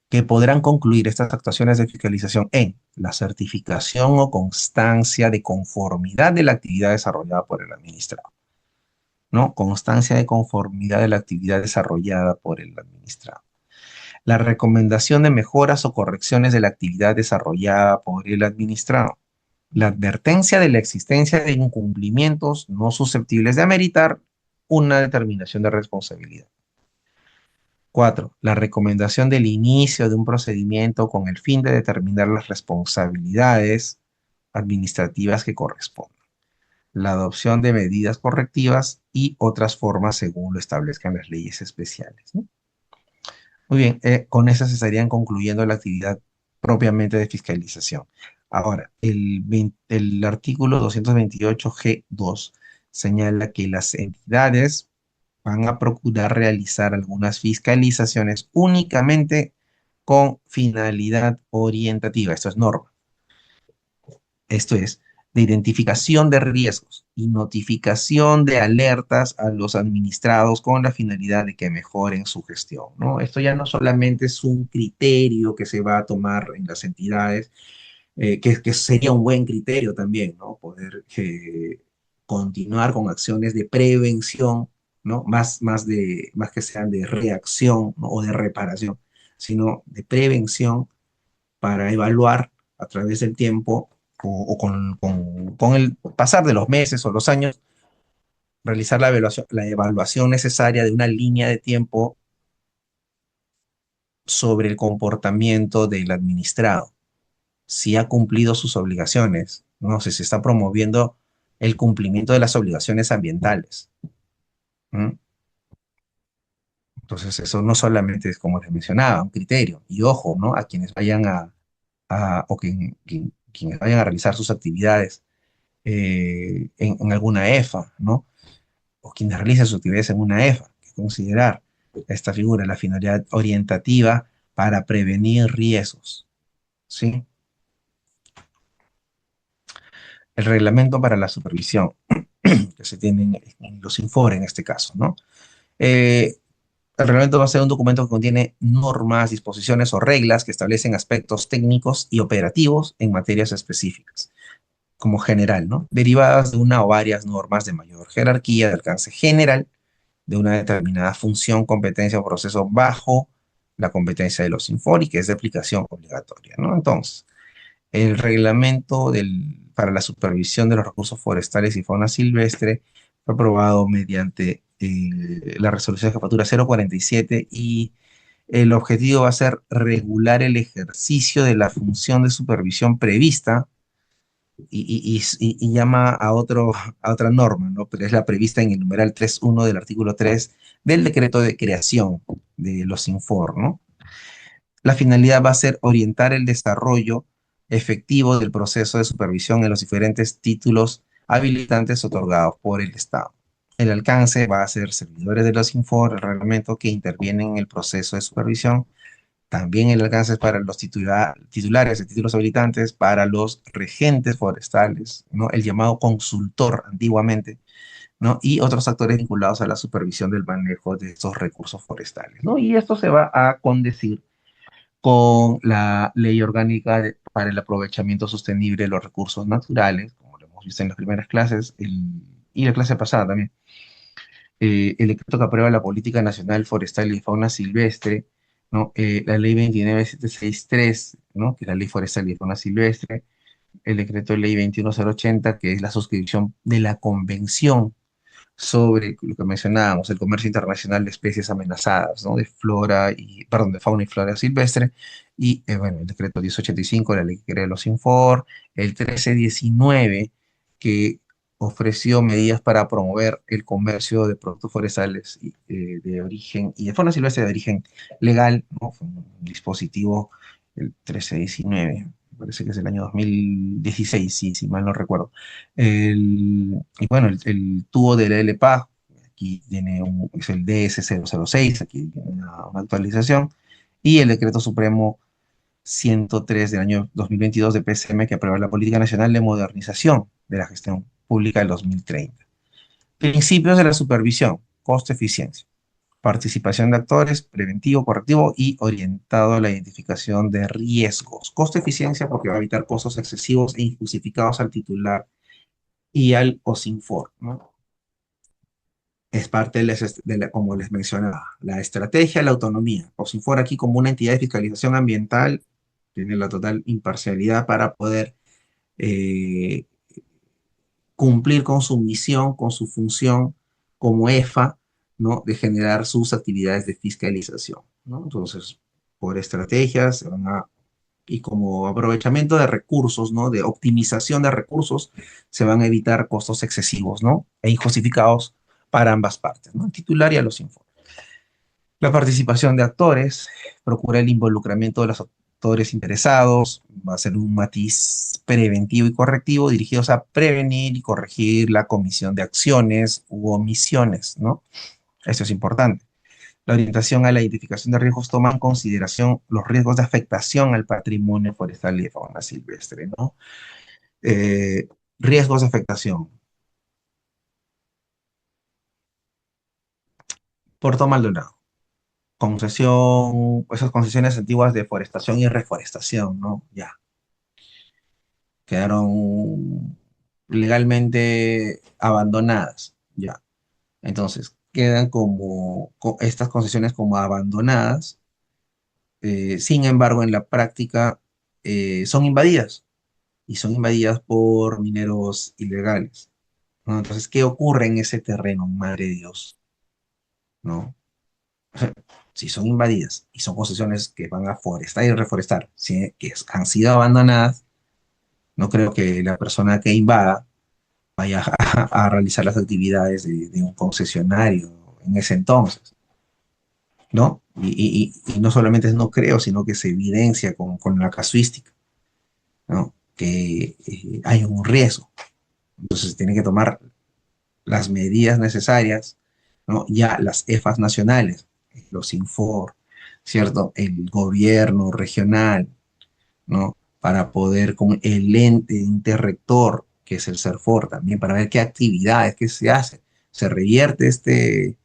que podrán concluir estas actuaciones de fiscalización en la certificación o constancia de conformidad de la actividad desarrollada por el administrado, ¿no? Constancia de conformidad de la actividad desarrollada por el administrado. La recomendación de mejoras o correcciones de la actividad desarrollada por el administrado. La advertencia de la existencia de incumplimientos no susceptibles de ameritar una determinación de responsabilidad. 4. La recomendación del inicio de un procedimiento con el fin de determinar las responsabilidades administrativas que corresponden. La adopción de medidas correctivas y otras formas según lo establezcan las leyes especiales, ¿no? Muy bien, con eso se estarían concluyendo la actividad propiamente de fiscalización. Ahora, el artículo 228G2 señala que las entidades van a procurar realizar algunas fiscalizaciones únicamente con finalidad orientativa. Esto es norma. Esto es, de identificación de riesgos y notificación de alertas a los administrados con la finalidad de que mejoren su gestión, ¿no? Esto ya no solamente es un criterio que se va a tomar en las entidades, que sería un buen criterio también, ¿no? Poder continuar con acciones de prevención, ¿no? Más que sean de reacción, ¿no? O de reparación, sino de prevención para evaluar a través del tiempo con el pasar de los meses o los años, realizar la evaluación necesaria de una línea de tiempo sobre el comportamiento del administrado, si ha cumplido sus obligaciones, no sé si se está promoviendo el cumplimiento de las obligaciones ambientales. ¿Mm? Entonces, eso no solamente es, como les mencionaba, un criterio. Y ojo, ¿no? A quienes vayan o quienes vayan a realizar sus actividades en alguna EFA, ¿no? O quienes realicen sus actividades en una EFA, que considerar esta figura, la finalidad orientativa para prevenir riesgos, ¿sí? el reglamento para la supervisión que se tiene en los Infor en este caso, ¿no? Eh, el reglamento va a ser un documento que contiene normas, disposiciones o reglas que establecen aspectos técnicos y operativos en materias específicas, como general, ¿no? Derivadas de una o varias normas de mayor jerarquía, de alcance general, de una determinada función, competencia o proceso bajo la competencia de los Infor y que es de aplicación obligatoria, ¿no? Entonces, el reglamento para la supervisión de los recursos forestales y fauna silvestre fue aprobado mediante la resolución de jefatura 047 y el objetivo va a ser regular el ejercicio de la función de supervisión prevista y llama a otra norma, ¿no? Pero es la prevista en el numeral 3.1 del artículo 3 del decreto de creación de los Infor, ¿no? La finalidad va a ser orientar el desarrollo efectivo del proceso de supervisión en los diferentes títulos habilitantes otorgados por el Estado. El alcance va a ser servidores de los Infor, el reglamento que intervienen en el proceso de supervisión. También el alcance es para los titulares de títulos habilitantes, para los regentes forestales, ¿no? El llamado consultor antiguamente, ¿no? Y otros actores vinculados a la supervisión del manejo de estos recursos forestales, ¿no? Y esto se va a condecir con la Ley Orgánica para el Aprovechamiento Sostenible de los Recursos Naturales, como lo hemos visto en las primeras clases, y la clase pasada también. El decreto que aprueba la Política Nacional Forestal y Fauna Silvestre, ¿no? La Ley 29763, ¿no? Que es la Ley Forestal y Fauna Silvestre, el decreto de Ley 21080, que es la suscripción de la Convención sobre lo que mencionábamos, el comercio internacional de especies amenazadas, ¿no? De flora y, perdón, de fauna y flora silvestre, y bueno, el decreto 1085, la ley que crea los Infor, el 1319, que ofreció medidas para promover el comercio de productos forestales de origen y de fauna silvestre de origen legal, ¿no? Fue un dispositivo, el 1319, me parece que es el año 2016, si mal no recuerdo. Y bueno, el tubo del LPA, aquí tiene es el DS006, aquí tiene una actualización, y el decreto supremo 103 del año 2022 de PCM que aprueba la Política Nacional de Modernización de la Gestión Pública del 2030. Principios de la supervisión, costo-eficiencia, participación de actores, preventivo, correctivo y orientado a la identificación de riesgos. Costo-eficiencia porque va a evitar costos excesivos e injustificados al titular y al OSINFOR, ¿no? Es parte como les mencionaba, la estrategia, la autonomía. OSINFOR aquí como una entidad de fiscalización ambiental tiene la total imparcialidad para poder eh, cumplir con su misión, con su función como EFA, ¿no? De generar sus actividades de fiscalización, ¿no? Entonces, por estrategias se van a y como aprovechamiento de recursos, ¿no? De optimización de recursos, se van a evitar costos excesivos, ¿no? E injustificados para ambas partes, ¿no? El titular y a los informes. La participación de actores, procura el involucramiento de los actores interesados, va a ser un matiz preventivo y correctivo dirigidos a prevenir y corregir la comisión de acciones u omisiones, ¿no? Esto es importante. La orientación a la identificación de riesgos toma en consideración los riesgos de afectación al patrimonio forestal y de fauna silvestre, ¿no? Eh, riesgos de afectación. Puerto Maldonado, concesión, esas concesiones antiguas de forestación y reforestación, ¿no? Ya, quedaron legalmente abandonadas, ya. Entonces, quedan como estas concesiones como abandonadas, sin embargo, en la práctica son invadidas y son invadidas por mineros ilegales, ¿no? Entonces, ¿qué ocurre en ese terreno, madre de Dios? ¿No? Si son invadidas y son concesiones que van a forestar y reforestar, ¿sí? Han sido abandonadas, no creo que la persona que invada vaya a realizar las actividades de un concesionario en ese entonces, ¿no? Y no solamente no creo, sino que se evidencia con la casuística, ¿no? Que hay un riesgo. Entonces, se tienen que tomar las medidas necesarias, ¿no? Ya las EFAs nacionales, los Infor, ¿cierto? El gobierno regional, ¿no? Para poder con el ente rector que es el CERFOR también, para ver qué actividades, qué se hace. Se revierte este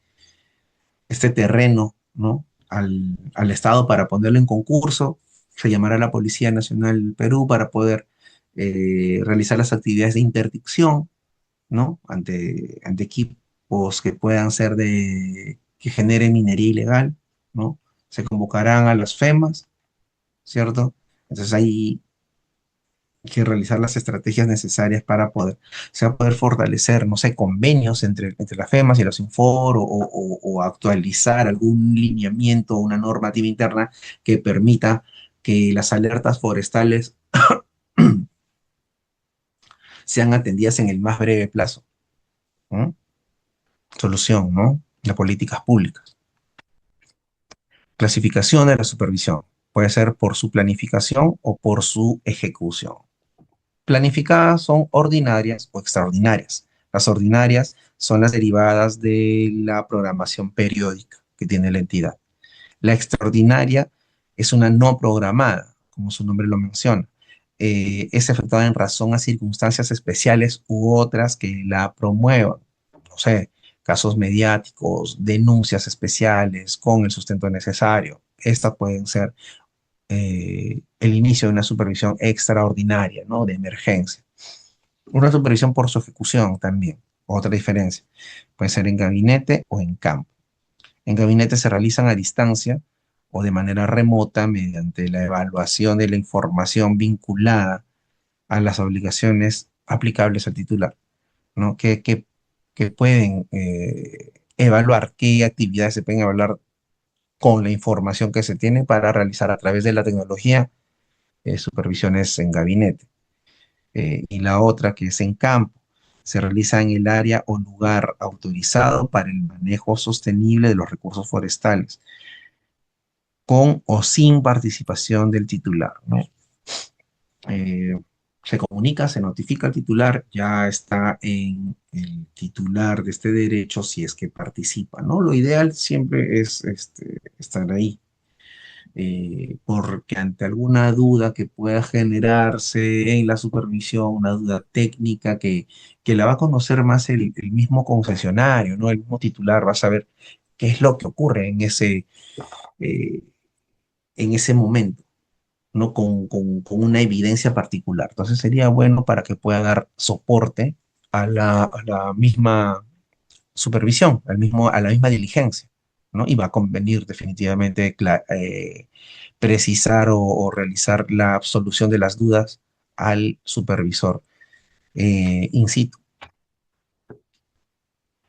terreno, ¿no? Al Estado para ponerlo en concurso, se llamará a la Policía Nacional del Perú para poder realizar las actividades de interdicción, ¿no? Ante equipos que puedan ser que generen minería ilegal, ¿no? Se convocarán a las FEMAS, ¿cierto? Entonces ahí hay que realizar las estrategias necesarias para poder, se va a poder fortalecer, no sé, convenios entre las FEMAS y los Infor o actualizar algún lineamiento o una normativa interna que permita que las alertas forestales sean atendidas en el más breve plazo, ¿no? Solución, ¿no? De políticas públicas. Clasificación de la supervisión. Puede ser por su planificación o por su ejecución. Planificadas son ordinarias o extraordinarias. Las ordinarias son las derivadas de la programación periódica que tiene la entidad. La extraordinaria es una no programada, como su nombre lo menciona. Es efectuada en razón a circunstancias especiales u otras que la promuevan. No sé, casos mediáticos, denuncias especiales con el sustento necesario. Estas pueden ser el inicio de una supervisión extraordinaria, ¿no? De emergencia. Una supervisión por su ejecución también, otra diferencia. Puede ser en gabinete o en campo. En gabinete se realizan a distancia o de manera remota mediante la evaluación de la información vinculada a las obligaciones aplicables al titular, ¿no? Que pueden evaluar qué actividades se pueden evaluar con la información que se tiene para realizar a través de la tecnología supervisiones en gabinete. Y la otra que es en campo, se realiza en el área o lugar autorizado para el manejo sostenible de los recursos forestales, con o sin participación del titular, ¿no? Eh, Se comunica, se notifica al titular, ya está en el titular de este derecho si es que participa, ¿no? Lo ideal siempre es estar ahí, porque ante alguna duda que pueda generarse en la supervisión, una duda técnica que la va a conocer más el mismo concesionario, ¿no? El mismo titular va a saber qué es lo que ocurre eh, en ese momento, ¿no? Con una evidencia particular. Entonces sería bueno para que pueda dar soporte a la misma supervisión, a la misma diligencia, ¿no? Y va a convenir definitivamente precisar o realizar la absolución de las dudas al supervisor in situ.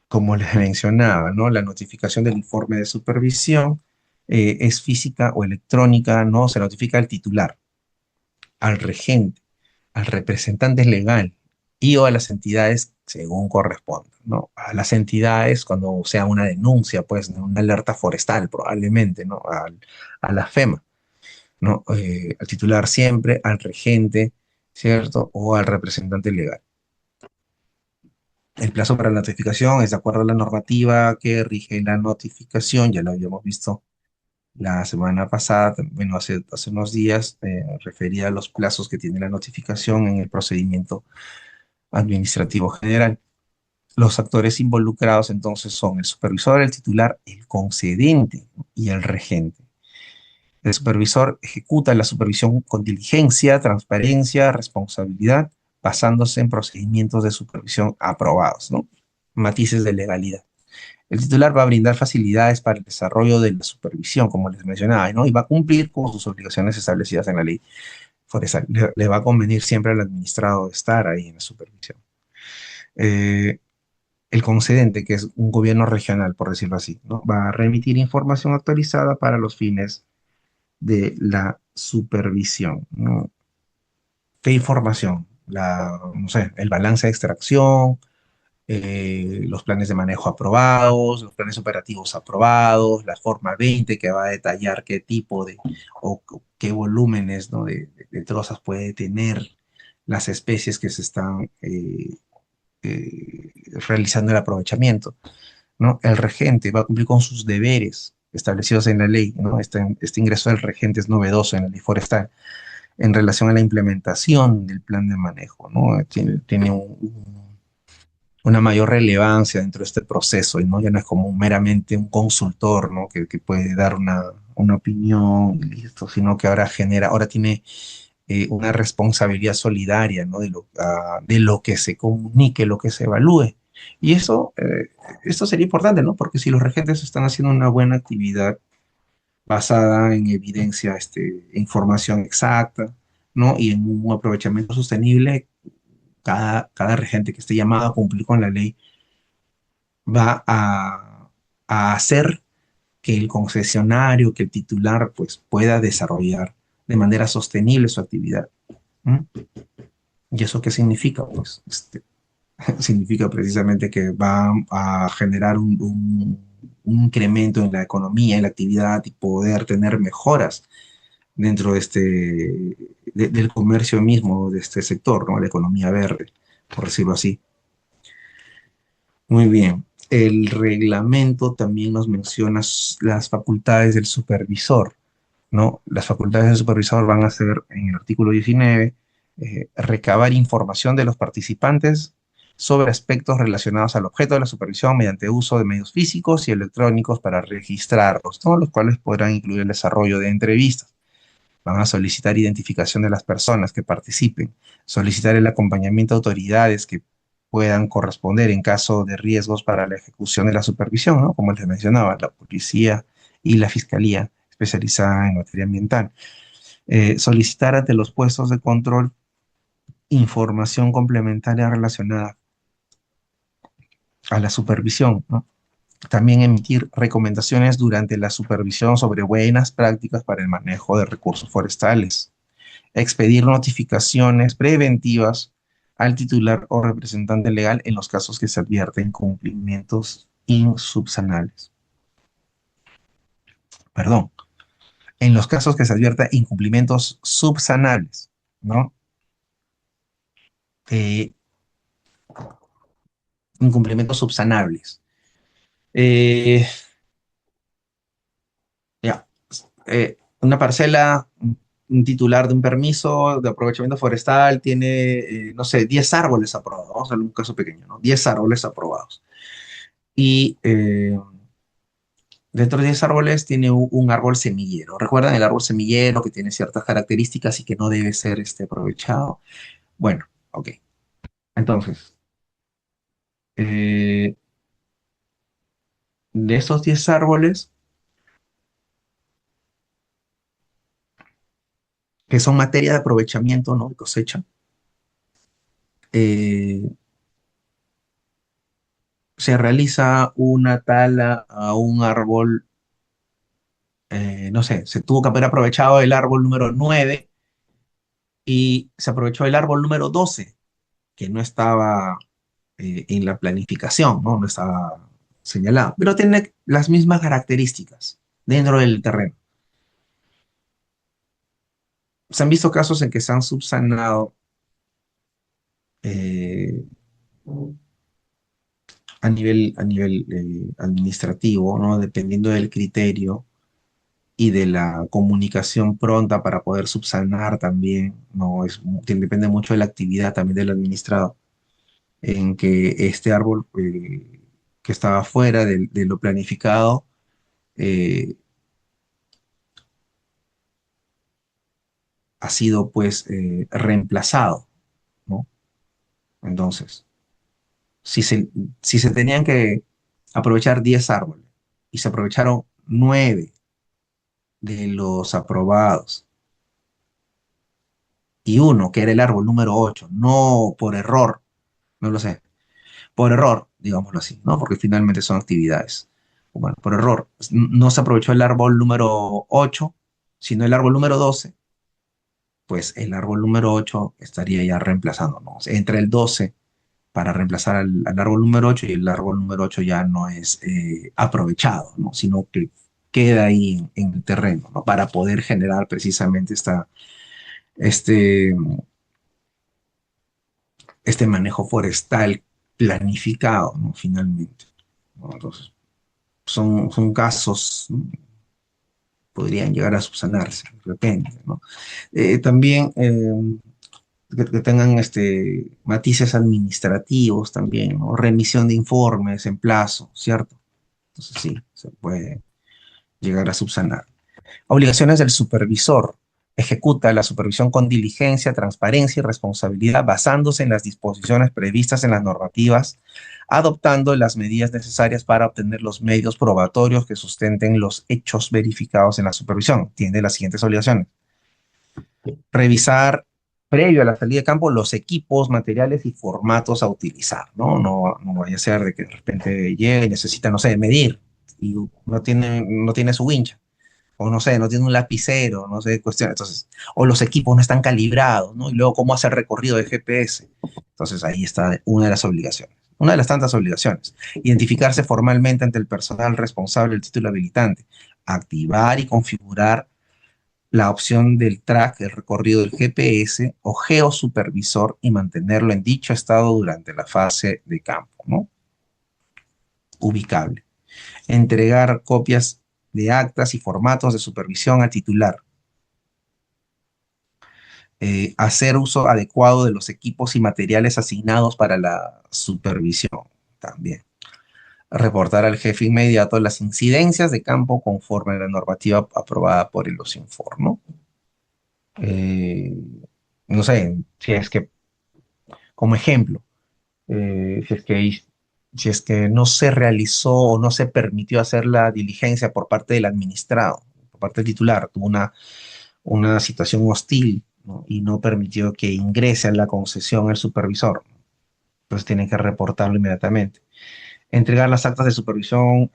Como les mencionaba, ¿no? La notificación del informe de supervisión es física o electrónica, ¿no? Se notifica al titular, al regente, al representante legal y o a las entidades según corresponda, ¿no? A las entidades cuando sea una denuncia, pues, ¿no? Una alerta forestal probablemente, ¿no? A la FEMA, ¿no? Al titular siempre, al regente, ¿cierto? O al representante legal. El plazo para la notificación es de acuerdo a la normativa que rige la notificación, ya lo habíamos visto la semana pasada, bueno, hace unos días, refería a los plazos que tiene la notificación en el procedimiento administrativo general. Los actores involucrados entonces son el supervisor, el titular, el concedente y el regente. El supervisor ejecuta la supervisión con diligencia, transparencia, responsabilidad, basándose en procedimientos de supervisión aprobados, ¿no? Matices de legalidad. El titular va a brindar facilidades para el desarrollo de la supervisión, como les mencionaba, ¿no? Y va a cumplir con sus obligaciones establecidas en la ley forestal. Le va a convenir siempre al administrado estar ahí en la supervisión. Eh, el concedente, que es un gobierno regional, por decirlo así, ¿no? Va a remitir información actualizada para los fines de la supervisión, ¿no? ¿Qué información? No sé, el balance de extracción, los planes de manejo aprobados, los planes operativos aprobados, la forma 20 que va a detallar qué tipo de o qué volúmenes, ¿no? de trozas puede tener las especies que se están realizando el aprovechamiento, ¿no? El regente va a cumplir con sus deberes establecidos en la ley, ¿no? Este ingreso del regente es novedoso en la ley forestal. en relación a la implementación del plan de manejo, ¿no? Tiene una mayor relevancia dentro de este proceso y no ya no es como meramente un consultor, ¿no? Que puede dar una opinión y listo, sino que ahora tiene una responsabilidad solidaria, ¿no? De lo que se comunique, lo que se evalúe. Y esto sería importante, ¿no? Porque si los regentes están haciendo una buena actividad basada en evidencia, información exacta, ¿no? Y en un aprovechamiento sostenible, cada regente que esté llamado a cumplir con la ley va a hacer que el concesionario, que el titular, pues pueda desarrollar de manera sostenible su actividad. ¿M? ¿Y eso qué significa? Pues significa precisamente que va a generar un incremento en la economía, en la actividad y poder tener mejoras dentro del comercio mismo, de este sector, ¿no? La economía verde, por decirlo así. Muy bien. El reglamento también nos menciona las facultades del supervisor, ¿no? Las facultades del supervisor van a ser, en el artículo 19, recabar información de los participantes sobre aspectos relacionados al objeto de la supervisión mediante uso de medios físicos y electrónicos para registrarlos, todos los cuales podrán incluir el desarrollo de entrevistas. Van a solicitar identificación de las personas que participen, solicitar el acompañamiento de autoridades que puedan corresponder en caso de riesgos para la ejecución de la supervisión, ¿no? Como les mencionaba, la policía y la fiscalía especializada en materia ambiental. Solicitar ante los puestos de control información complementaria relacionada a la supervisión, ¿no? También emitir recomendaciones durante la supervisión sobre buenas prácticas para el manejo de recursos forestales, expedir notificaciones preventivas al titular o representante legal en los casos que se advierten cumplimientos insubsanables. Perdón, en los casos que se advierta incumplimientos subsanables, ¿no? Eh, Incumplimientos subsanables. Eh, ya, una parcela, un titular de un permiso de aprovechamiento forestal tiene, no sé, 10 árboles aprobados, vamos a ver un caso pequeño, ¿no? 10 árboles aprobados. Y dentro de 10 árboles tiene un árbol semillero. ¿Recuerdan el árbol semillero que tiene ciertas características y que no debe ser aprovechado? Bueno, ok. Entonces, eh, de esos 10 árboles, que son materia de aprovechamiento, ¿no? De cosecha, eh, se realiza una tala a un árbol, no sé, se tuvo que haber aprovechado el árbol número 9 y se aprovechó el árbol número 12 que no estaba en la planificación, ¿no? No estaba señalado, pero tiene las mismas características dentro del terreno. Se han visto casos en que se han subsanado eh, a nivel administrativo, ¿no? Dependiendo del criterio y de la comunicación pronta para poder subsanar también, ¿no? Depende mucho de la actividad también del administrado, en que este árbol que estaba fuera de lo planificado eh, ha sido pues reemplazado, ¿no? Entonces, si se, si se tenían que aprovechar 10 árboles y se aprovecharon 9 de los aprobados y uno, que era el árbol número 8 no por error, no lo sé, por error, digámoslo así, ¿no? Porque finalmente son actividades. Bueno, por error, no se aprovechó el árbol número 8 sino el árbol número 12 pues el árbol número 8 estaría ya reemplazando, ¿no? O sea, entre el 12 para reemplazar al árbol número 8 y el árbol número 8 ya no es aprovechado, ¿no? Sino que queda ahí en el terreno, ¿no? Para poder generar precisamente este, este manejo forestal planificado, ¿no? Finalmente, ¿no? Entonces, son casos, ¿no? podrían llegar a subsanarse, depende, ¿no? También que tengan matices administrativos también, ¿no? Remisión de informes en plazo, ¿cierto? Entonces sí, se puede llegar a subsanar. Obligaciones del supervisor. Ejecuta la supervisión con diligencia, transparencia y responsabilidad basándose en las disposiciones previstas en las normativas, adoptando las medidas necesarias para obtener los medios probatorios que sustenten los hechos verificados en la supervisión. Tiene las siguientes obligaciones: revisar previo a la salida de campo los equipos, materiales y formatos a utilizar, ¿no? No vaya a ser de que de repente llegue y necesita, no sé, medir y no tiene su wincha, o no sé, no tiene un lapicero, no sé, cuestiones. Entonces, o los equipos no están calibrados, ¿no? Y luego, ¿cómo hacer recorrido de GPS? Entonces, ahí está una de las obligaciones. Una de las tantas obligaciones. Identificarse formalmente ante el personal responsable del título habilitante. Activar y configurar la opción del track, el recorrido del GPS o geosupervisor y mantenerlo en dicho estado durante la fase de campo, ¿no? Ubicable. Entregar copias de actas y formatos de supervisión al titular. Hacer uso adecuado de los equipos y materiales asignados para la supervisión también. Reportar al jefe inmediato las incidencias de campo conforme a la normativa aprobada por el OSINFOR, ¿no? Eh, no sé, si es que, como ejemplo, si es que no se realizó o no se permitió hacer la diligencia por parte del administrado, por parte del titular, tuvo una situación hostil, ¿no? Y no permitió que ingrese a la concesión el supervisor. Entonces tienen que reportarlo inmediatamente. Entregar las actas de supervisión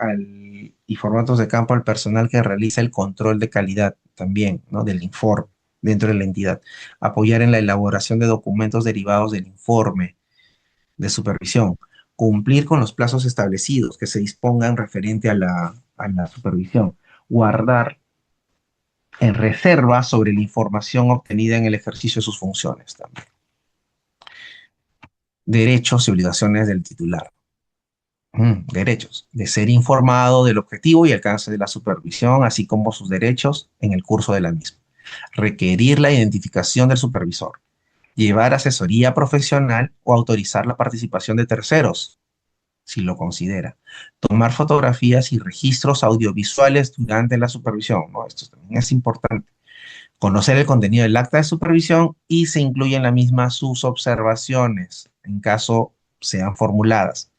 y formatos de campo al personal que realiza el control de calidad también, ¿no? Del informe dentro de la entidad. Apoyar en la elaboración de documentos derivados del informe de supervisión. Cumplir con los plazos establecidos que se dispongan referente a la supervisión. Guardar en reserva sobre la información obtenida en el ejercicio de sus funciones también. Derechos y obligaciones del titular. Derechos. De ser informado del objetivo y alcance de la supervisión, así como sus derechos en el curso de la misma. Requerir la identificación del supervisor. Llevar asesoría profesional o autorizar la participación de terceros, si lo considera. Tomar fotografías y registros audiovisuales durante la supervisión, ¿no? Esto también es importante. Conocer el contenido del acta de supervisión y se incluyen en la misma sus observaciones, en caso sean formuladas.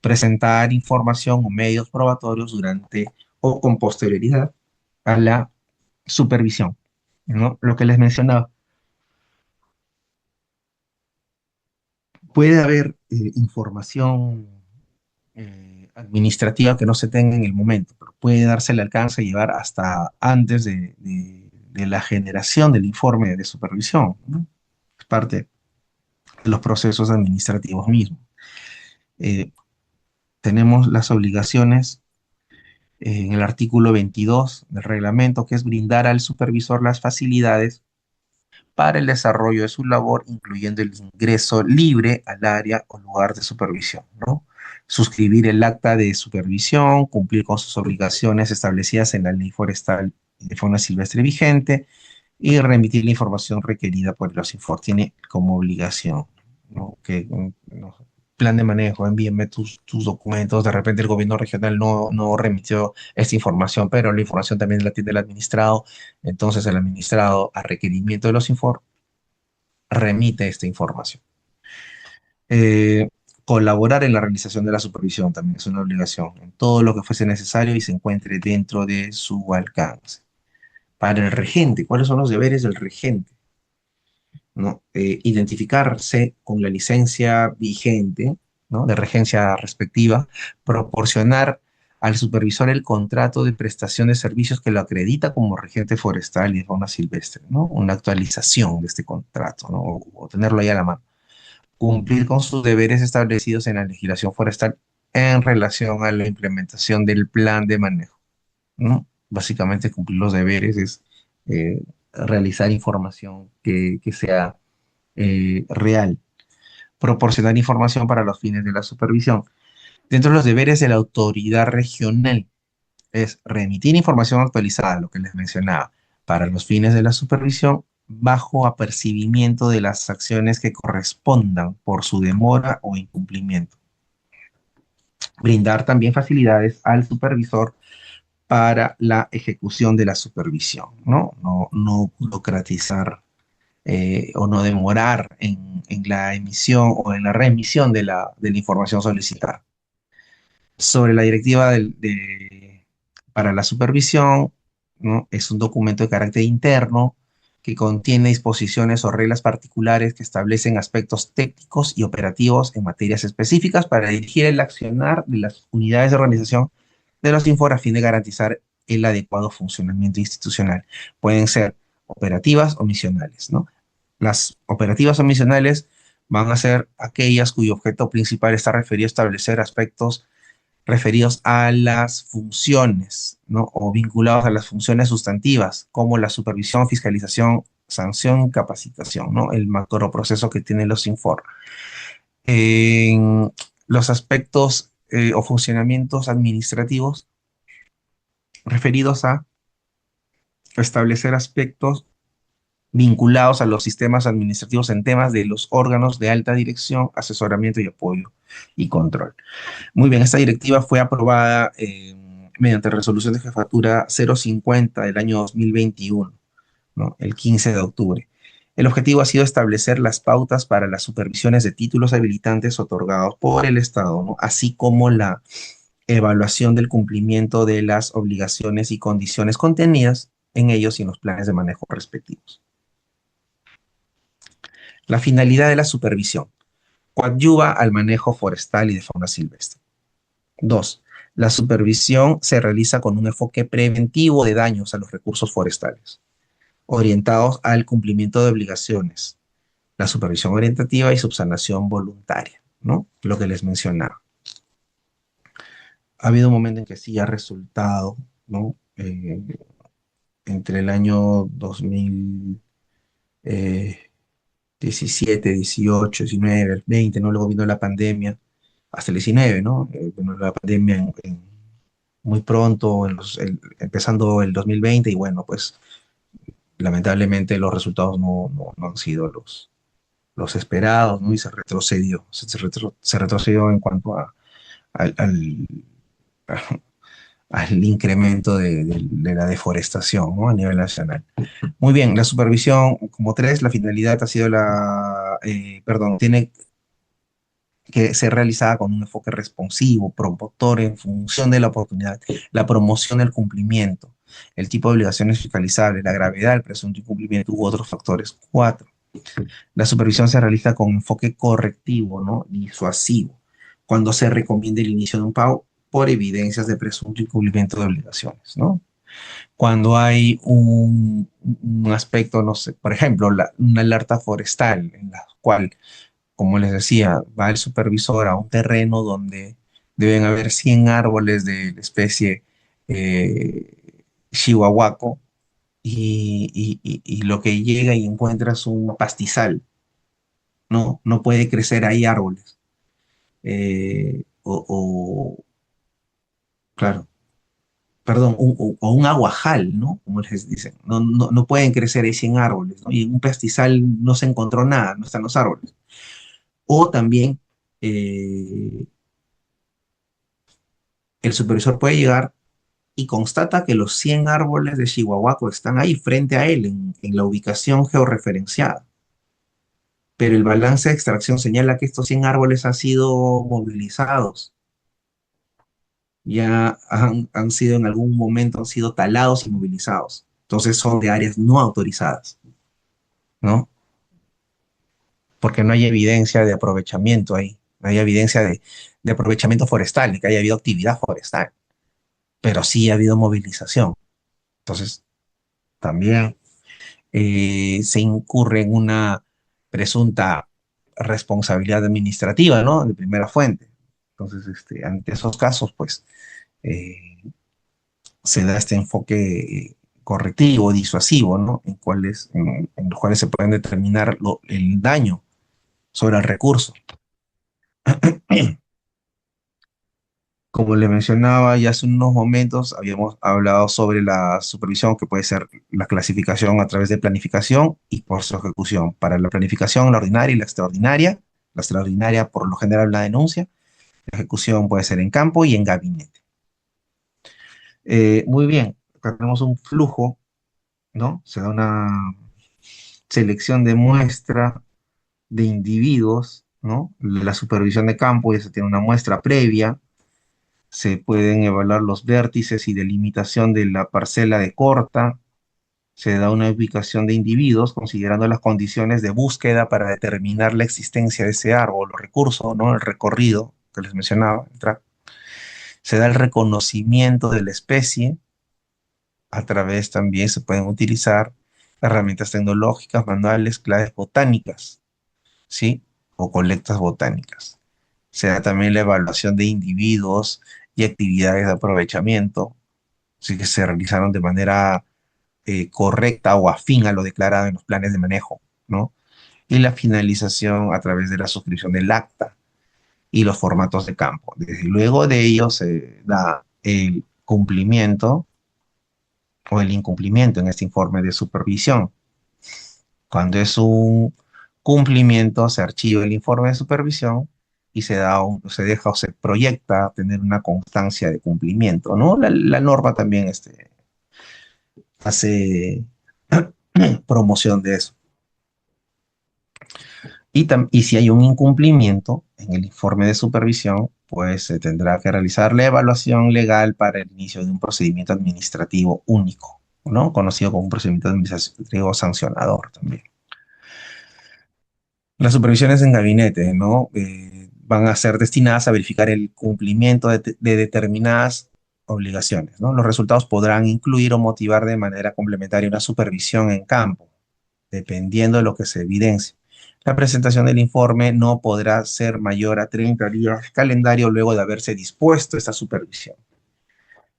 Presentar información o medios probatorios durante o con posterioridad a la supervisión, ¿no? Lo que les mencionaba, puede haber información administrativa que no se tenga en el momento, pero puede darse el alcance de llevar hasta antes de la generación del informe de supervisión, ¿no? Es parte de los procesos administrativos mismos. Eh, Tenemos las obligaciones en el artículo 22 del reglamento, que es brindar al supervisor las facilidades para el desarrollo de su labor, incluyendo el ingreso libre al área o lugar de supervisión, ¿no? Suscribir el acta de supervisión, cumplir con sus obligaciones establecidas en la ley forestal y de fauna silvestre vigente y remitir la información requerida por los OSINFOR. Tiene como obligación, ¿no? No, plan de manejo, envíenme tus documentos. De repente el gobierno regional no remitió esta información, pero la información también la tiene el administrado. Entonces el administrado, a requerimiento de los OSINFOR, remite esta información. Eh, Colaborar en la realización de la supervisión también es una obligación, en todo lo que fuese necesario y se encuentre dentro de su alcance. Para el regente, ¿cuáles son los deberes del regente? ¿No? Identificarse con la licencia vigente, ¿no? De regencia respectiva, proporcionar al supervisor el contrato de prestación de servicios que lo acredita como regente forestal y de fauna silvestre, ¿no? Una actualización de este contrato, ¿no? O tenerlo ahí a la mano. Cumplir con sus deberes establecidos en la legislación forestal en relación a la implementación del plan de manejo, ¿no? Básicamente cumplir los deberes es realizar información que sea real, proporcionar información para los fines de la supervisión. Dentro de los deberes de la autoridad regional, es remitir información actualizada, lo que les mencionaba, para los fines de la supervisión, bajo apercibimiento de las acciones que correspondan por su demora o incumplimiento. Brindar también facilidades al supervisor para la ejecución de la supervisión, ¿no? No burocratizar o no demorar en la emisión o en la remisión de la información solicitada. Sobre la directiva para la supervisión, ¿no? Es un documento de carácter interno que contiene disposiciones o reglas particulares que establecen aspectos técnicos y operativos en materias específicas para dirigir el accionar de las unidades de organización de los Infor a fin de garantizar el adecuado funcionamiento institucional. Pueden ser operativas o misionales, ¿no? Las operativas o misionales van a ser aquellas cuyo objeto principal está referido a establecer aspectos referidos a las funciones, ¿no? O vinculados a las funciones sustantivas, como la supervisión, fiscalización, sanción, capacitación, ¿no? El macroproceso que tienen los Infor. En los aspectos o funcionamientos administrativos referidos a establecer aspectos vinculados a los sistemas administrativos en temas de los órganos de alta dirección, asesoramiento y apoyo y control. Muy bien, esta directiva fue aprobada mediante resolución de jefatura 050 del año 2021, ¿no? El 15 de octubre. El objetivo ha sido establecer las pautas para las supervisiones de títulos habilitantes otorgados por el Estado, ¿no? Así como la evaluación del cumplimiento de las obligaciones y condiciones contenidas en ellos y en los planes de manejo respectivos. La finalidad de la supervisión coadyuva al manejo forestal y de fauna silvestre. 2. La supervisión se realiza con un enfoque preventivo de daños a los recursos forestales, orientados al cumplimiento de obligaciones, la supervisión orientativa y subsanación voluntaria, ¿no? Lo que les mencionaba. Ha habido un momento en que sí ha resultado, ¿no? Entre el año 2017, 18, 19, 20, ¿no? Luego vino la pandemia, hasta el 19, ¿no? Bueno, la pandemia muy pronto, empezando el 2020, y bueno, pues lamentablemente los resultados no han sido los esperados, ¿no? Y se retrocedió, se retrocedió en cuanto al, al incremento de la deforestación, ¿no? A nivel nacional. Muy bien, la supervisión como tres, la finalidad ha sido perdón, tiene que ser realizada con un enfoque responsivo, promotor en función de la oportunidad, la promoción del cumplimiento, el tipo de obligaciones fiscalizables, la gravedad del presunto incumplimiento u otros factores. 4. La supervisión se realiza con enfoque correctivo, ¿no? Disuasivo, cuando se recomienda el inicio de un pago por evidencias de presunto incumplimiento de obligaciones, ¿no? Cuando hay un aspecto, no sé, por ejemplo, una alerta forestal en la cual, como les decía, va el supervisor a un terreno donde deben haber 100 árboles de la especie chihuahuaco y lo que llega y encuentra es un pastizal, no puede crecer ahí árboles. Claro, perdón, o un aguajal, ¿no? Como les dicen, no pueden crecer ahí 100 árboles, ¿no? Y en un pastizal no se encontró nada, no están los árboles. O también eh, el supervisor puede llegar y constata que los 100 árboles de Chihuahuaco están ahí frente a él en la ubicación georreferenciada. Pero el balance de extracción señala que estos 100 árboles han sido movilizados, ya han sido en algún momento, han sido talados y movilizados. Entonces son de áreas no autorizadas, ¿no? Porque no hay evidencia de aprovechamiento ahí, no hay evidencia de aprovechamiento forestal, de que haya habido actividad forestal, pero sí ha habido movilización. Entonces, también se incurre en una presunta responsabilidad administrativa, ¿no? De primera fuente. Entonces, ante esos casos, pues, eh, se da este enfoque correctivo, disuasivo, ¿no? En los cuales se pueden determinar el daño sobre el recurso. Como le mencionaba ya hace unos momentos, habíamos hablado sobre la supervisión, que puede ser la clasificación a través de planificación y por su ejecución. Para la planificación, la ordinaria y la extraordinaria por lo general la denuncia, la ejecución puede ser en campo y en gabinete. Muy bien, acá tenemos un flujo, ¿no? Se da una selección de muestra de individuos, ¿no? La supervisión de campo ya se tiene una muestra previa, se pueden evaluar los vértices y delimitación de la parcela de corta, se da una ubicación de individuos considerando las condiciones de búsqueda para determinar la existencia de ese árbol o recurso, ¿no? El recorrido que les mencionaba, se da el reconocimiento de la especie, a través también se pueden utilizar herramientas tecnológicas, manuales, claves botánicas, ¿sí? O colectas botánicas. Se da también la evaluación de individuos y actividades de aprovechamiento, sí, que se realizaron de manera correcta o afín a lo declarado en los planes de manejo, ¿no? Y la finalización a través de la suscripción del acta y los formatos de campo. Desde luego de ello se da el cumplimiento o el incumplimiento en este informe de supervisión. Cuando es un cumplimiento, se archiva el informe de supervisión y se deja o se proyecta tener una constancia de cumplimiento, ¿no? La norma también hace promoción de eso. Y si hay un incumplimiento en el informe de supervisión, pues se tendrá que realizar la evaluación legal para el inicio de un procedimiento administrativo único, ¿no? Conocido como un procedimiento administrativo sancionador también. Las supervisiones en gabinete, ¿no? Van a ser destinadas a verificar el cumplimiento de determinadas obligaciones, ¿no? Los resultados podrán incluir o motivar de manera complementaria una supervisión en campo, dependiendo de lo que se evidencie. La presentación del informe no podrá ser mayor a 30 días calendario luego de haberse dispuesto esta supervisión.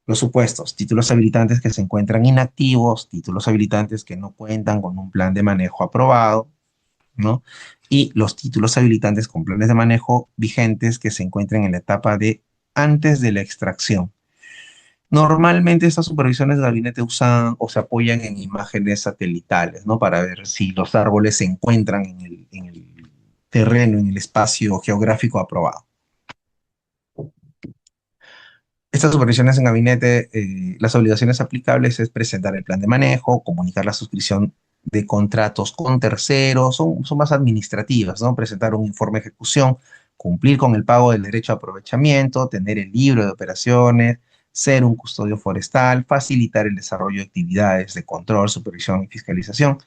Los supuestos: títulos habilitantes que se encuentran inactivos, títulos habilitantes que no cuentan con un plan de manejo aprobado, ¿no? Y los títulos habilitantes con planes de manejo vigentes que se encuentren en la etapa de antes de la extracción. Normalmente estas supervisiones de gabinete usan o se apoyan en imágenes satelitales, ¿no? Para ver si los árboles se encuentran en el terreno, en el espacio geográfico aprobado. Estas supervisiones en gabinete, las obligaciones aplicables es presentar el plan de manejo, comunicar la suscripción de contratos con terceros, son más administrativas, ¿no? Presentar un informe de ejecución, cumplir con el pago del derecho a aprovechamiento, tener el libro de operaciones, ser un custodio forestal, facilitar el desarrollo de actividades de control, supervisión y fiscalización,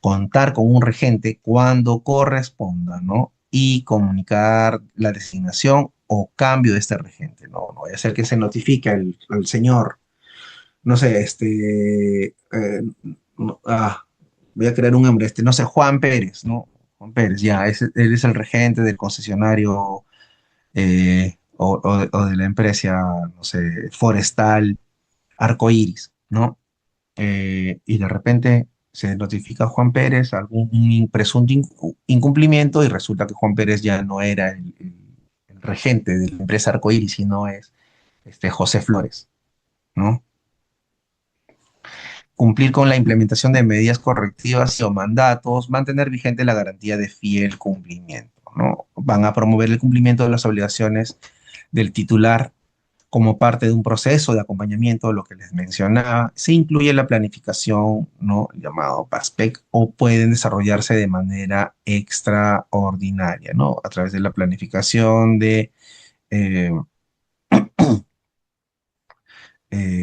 contar con un regente cuando corresponda, ¿no? Y comunicar la designación o cambio de este regente, ¿no? No vaya a ser que se notifique al señor, no sé, voy a crear un nombre, no sé, Juan Pérez, ¿no? Juan Pérez, ya, él es el regente del concesionario o de la empresa, no sé, forestal Arcoíris, ¿no? Y de repente se notifica a Juan Pérez algún presunto incumplimiento y resulta que Juan Pérez ya no era el regente de la empresa Arcoíris, sino es José Flores, ¿no? Cumplir con la implementación de medidas correctivas o mandatos, mantener vigente la garantía de fiel cumplimiento, ¿no? Van a promover el cumplimiento de las obligaciones del titular como parte de un proceso de acompañamiento, lo que les mencionaba. Se incluye la planificación, ¿no? Llamado PASPEC, o pueden desarrollarse de manera extraordinaria, ¿no? A través de la planificación de eh,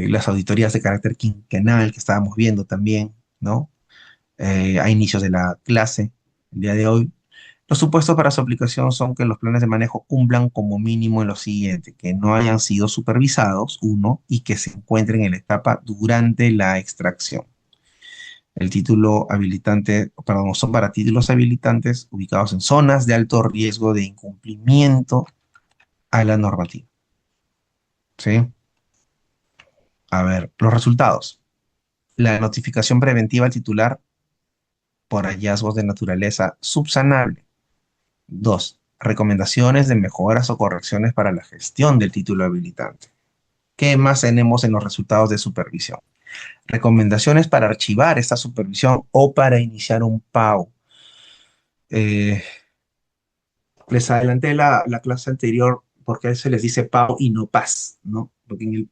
las auditorías de carácter quinquenal que estábamos viendo también, ¿no? A inicios de la clase, el día de hoy. Los supuestos para su aplicación son que los planes de manejo cumplan como mínimo en lo siguiente: que no hayan sido supervisados, uno, y que se encuentren en la etapa durante la extracción. El título habilitante, perdón, son para títulos habilitantes ubicados en zonas de alto riesgo de incumplimiento a la normativa. ¿Sí? A ver, los resultados. La notificación preventiva al titular por hallazgos de naturaleza subsanable. Dos, recomendaciones de mejoras o correcciones para la gestión del título habilitante. ¿Qué más tenemos en los resultados de supervisión? Recomendaciones para archivar esta supervisión o para iniciar un PAU. Eh, Les adelanté la clase anterior porque se les dice PAU y no PAS, ¿no? Porque en el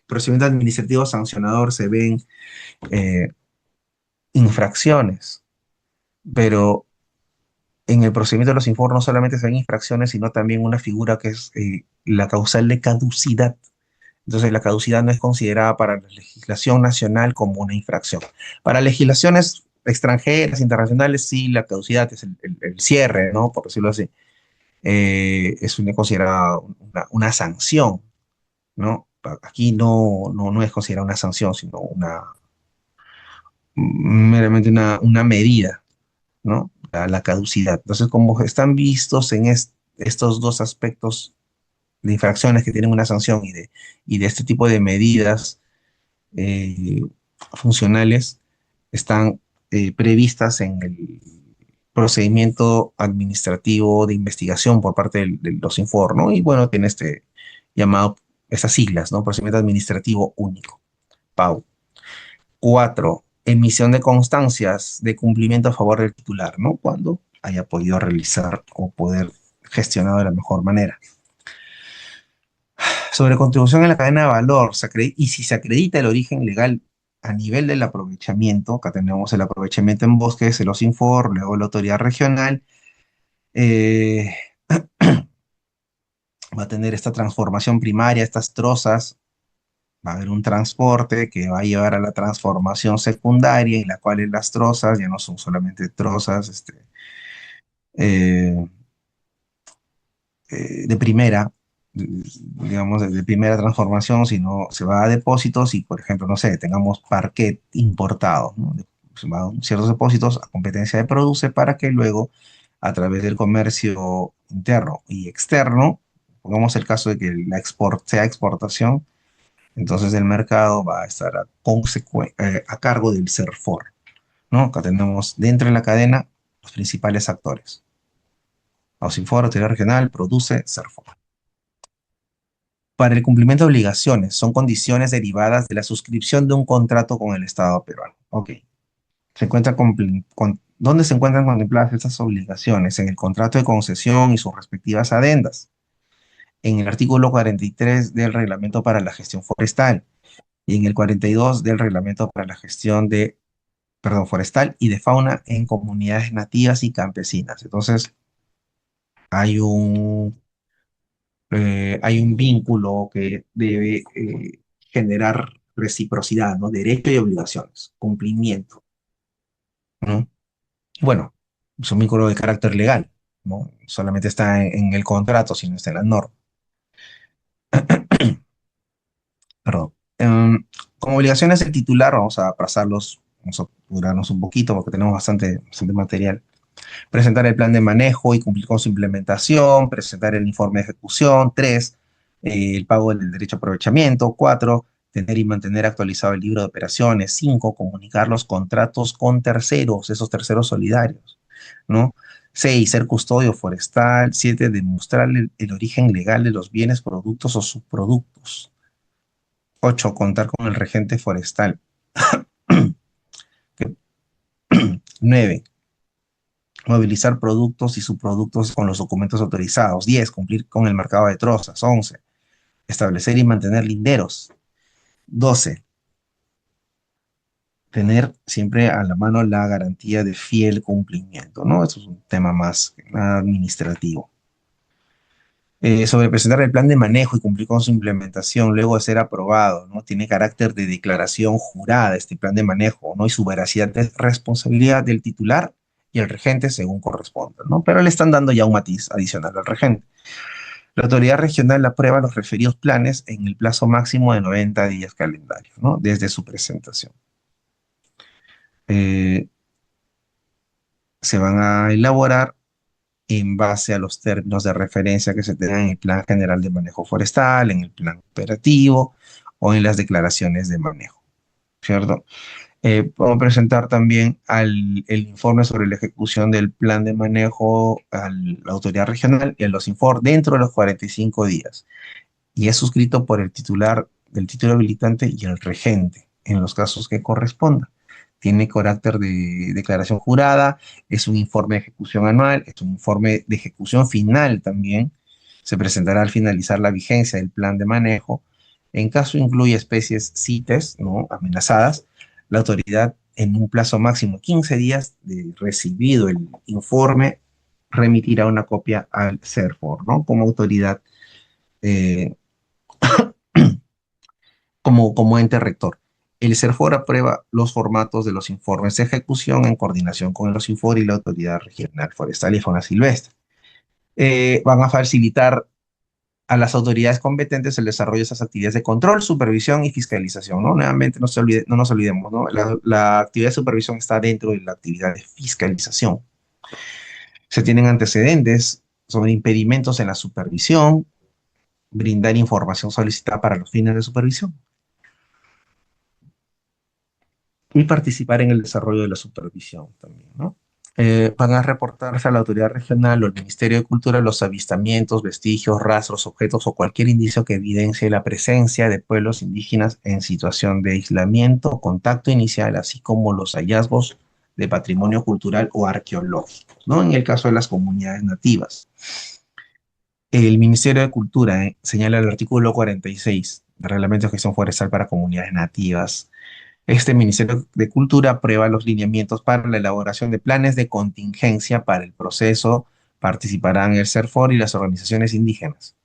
procedimiento administrativo sancionador se ven eh, infracciones, pero en el procedimiento de los informes no solamente se ven infracciones, sino también una figura que es la causal de caducidad. Entonces, la caducidad no es considerada para la legislación nacional como una infracción. Para legislaciones extranjeras, internacionales, sí, la caducidad es el cierre, ¿no? Por decirlo así. Es una, considerada una sanción, ¿no? Aquí no es considerada una sanción, sino meramente una medida, ¿no? La caducidad. Entonces, como están vistos en estos dos aspectos de infracciones que tienen una sanción y de este tipo de medidas eh, funcionales, están previstas en el procedimiento administrativo de investigación por parte de los Infor, ¿no? Y bueno, tiene llamado, esas siglas, ¿no? Procedimiento administrativo único, PAU. Cuatro, emisión de constancias de cumplimiento a favor del titular, ¿no? Cuando haya podido realizar o poder gestionar de la mejor manera. Sobre contribución en la cadena de valor, y si se acredita el origen legal a nivel del aprovechamiento, acá tenemos el aprovechamiento en bosques, el OSINFOR, luego la autoridad regional, eh, va a tener esta transformación primaria, estas trozas, va a haber un transporte que va a llevar a la transformación secundaria, en la cual las trozas ya no son solamente trozas eh, de primera, digamos, de primera transformación, sino se va a depósitos y, por ejemplo, no sé, tengamos parquet importado, ¿no? Se va a ciertos depósitos a competencia de Produce para que luego, a través del comercio interno y externo, pongamos el caso de que sea exportación, entonces el mercado va a estar a cargo del CERFOR, ¿no? Acá tenemos dentro de la cadena los principales actores. Ausinfor, Autoridad Regional, Produce, CERFOR. Para el cumplimiento de obligaciones, son condiciones derivadas de la suscripción de un contrato con el Estado peruano. Ok. ¿Dónde se encuentran contempladas estas obligaciones? En el contrato de concesión y sus respectivas adendas. En el artículo 43 del Reglamento para la Gestión Forestal. Y en el 42 del Reglamento para la Gestión Forestal y de Fauna en comunidades nativas y campesinas. Entonces, hay un vínculo que debe generar reciprocidad, ¿no? Derecho y obligaciones, cumplimiento, ¿no? Bueno, es un vínculo de carácter legal, ¿no? Solamente está en el contrato, sino está en la norma. Perdón. Como obligaciones del titular, vamos a pasarlos, vamos a apurarnos un poquito porque tenemos bastante material. Presentar el plan de manejo y cumplir con su implementación, presentar el informe de ejecución. 3, el pago del derecho a aprovechamiento. 4, tener y mantener actualizado el libro de operaciones. 5, comunicar los contratos con terceros, esos terceros solidarios, ¿no? 6, ser custodio forestal. 7, demostrar el origen legal de los bienes, productos o subproductos. 8, contar con el regente forestal. 9, movilizar productos y subproductos con los documentos autorizados. 10, cumplir con el mercado de trozas. 11, establecer y mantener linderos. 12, tener siempre a la mano la garantía de fiel cumplimiento, ¿no? Eso es un tema más administrativo. Sobre presentar el plan de manejo y cumplir con su implementación luego de ser aprobado, ¿no? Tiene carácter de declaración jurada este plan de manejo, ¿no? Y su veracidad es responsabilidad del titular y el regente según corresponda, ¿no? Pero le están dando ya un matiz adicional al regente. La autoridad regional aprueba los referidos planes en el plazo máximo de 90 días calendario, ¿no? Desde su presentación. Eh, Se van a elaborar en base a los términos de referencia que se tengan en el Plan General de Manejo Forestal, en el Plan Operativo o en las declaraciones de manejo. ¿cierto? Podemos presentar también el informe sobre la ejecución del plan de manejo a la autoridad regional y a los informes dentro de los 45 días. Y es suscrito por el titular del título habilitante y el regente, en los casos que corresponda. Tiene carácter de declaración jurada, es un informe de ejecución anual, es un informe de ejecución final también. Se presentará al finalizar la vigencia del plan de manejo. En caso incluya especies CITES, ¿no? Amenazadas, la autoridad en un plazo máximo de 15 días de recibido el informe remitirá una copia al CERFOR, ¿no? Como autoridad eh, como ente rector. El CERFOR aprueba los formatos de los informes de ejecución en coordinación con los INFOR y la Autoridad Regional Forestal y Fauna Silvestre. Van a facilitar a las autoridades competentes el desarrollo de esas actividades de control, supervisión y fiscalización, ¿no? Nuevamente no nos olvidemos, ¿no? La actividad de supervisión está dentro de la actividad de fiscalización. Se tienen antecedentes sobre impedimentos en la supervisión, brindar información solicitada para los fines de supervisión y participar en el desarrollo de la supervisión también, ¿no? Van a reportarse a la autoridad regional o al Ministerio de Cultura los avistamientos, vestigios, rastros, objetos o cualquier indicio que evidencie la presencia de pueblos indígenas en situación de aislamiento o contacto inicial, así como los hallazgos de patrimonio cultural o arqueológico, ¿no? En el caso de las comunidades nativas. El Ministerio de Cultura señala el artículo 46 del Reglamento de Gestión Forestal para Comunidades Nativas. Este Ministerio de Cultura aprueba los lineamientos para la elaboración de planes de contingencia para el proceso. Participarán el CERFOR y las organizaciones indígenas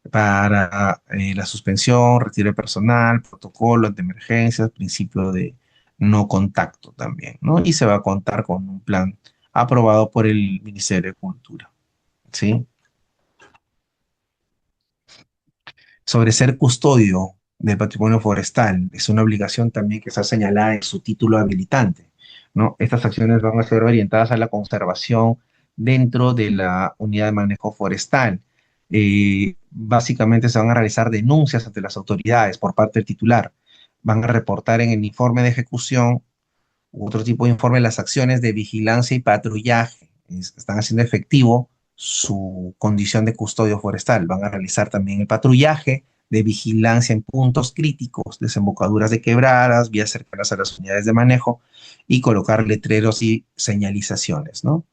para la suspensión, retiro de personal, protocolo de emergencias, principio de no contacto también, ¿no? Y se va a contar con un plan aprobado por el Ministerio de Cultura, ¿sí? Sobre ser custodio del patrimonio forestal. Es una obligación también que está señalada en su título habilitante, ¿no? Estas acciones van a ser orientadas a la conservación dentro de la unidad de manejo forestal. Básicamente se van a realizar denuncias ante las autoridades por parte del titular. Van a reportar en el informe de ejecución u otro tipo de informe las acciones de vigilancia y patrullaje. Están haciendo efectivo su condición de custodio forestal. Van a realizar también el patrullaje de vigilancia en puntos críticos, desembocaduras de quebradas, vías cercanas a las unidades de manejo y colocar letreros y señalizaciones, ¿no?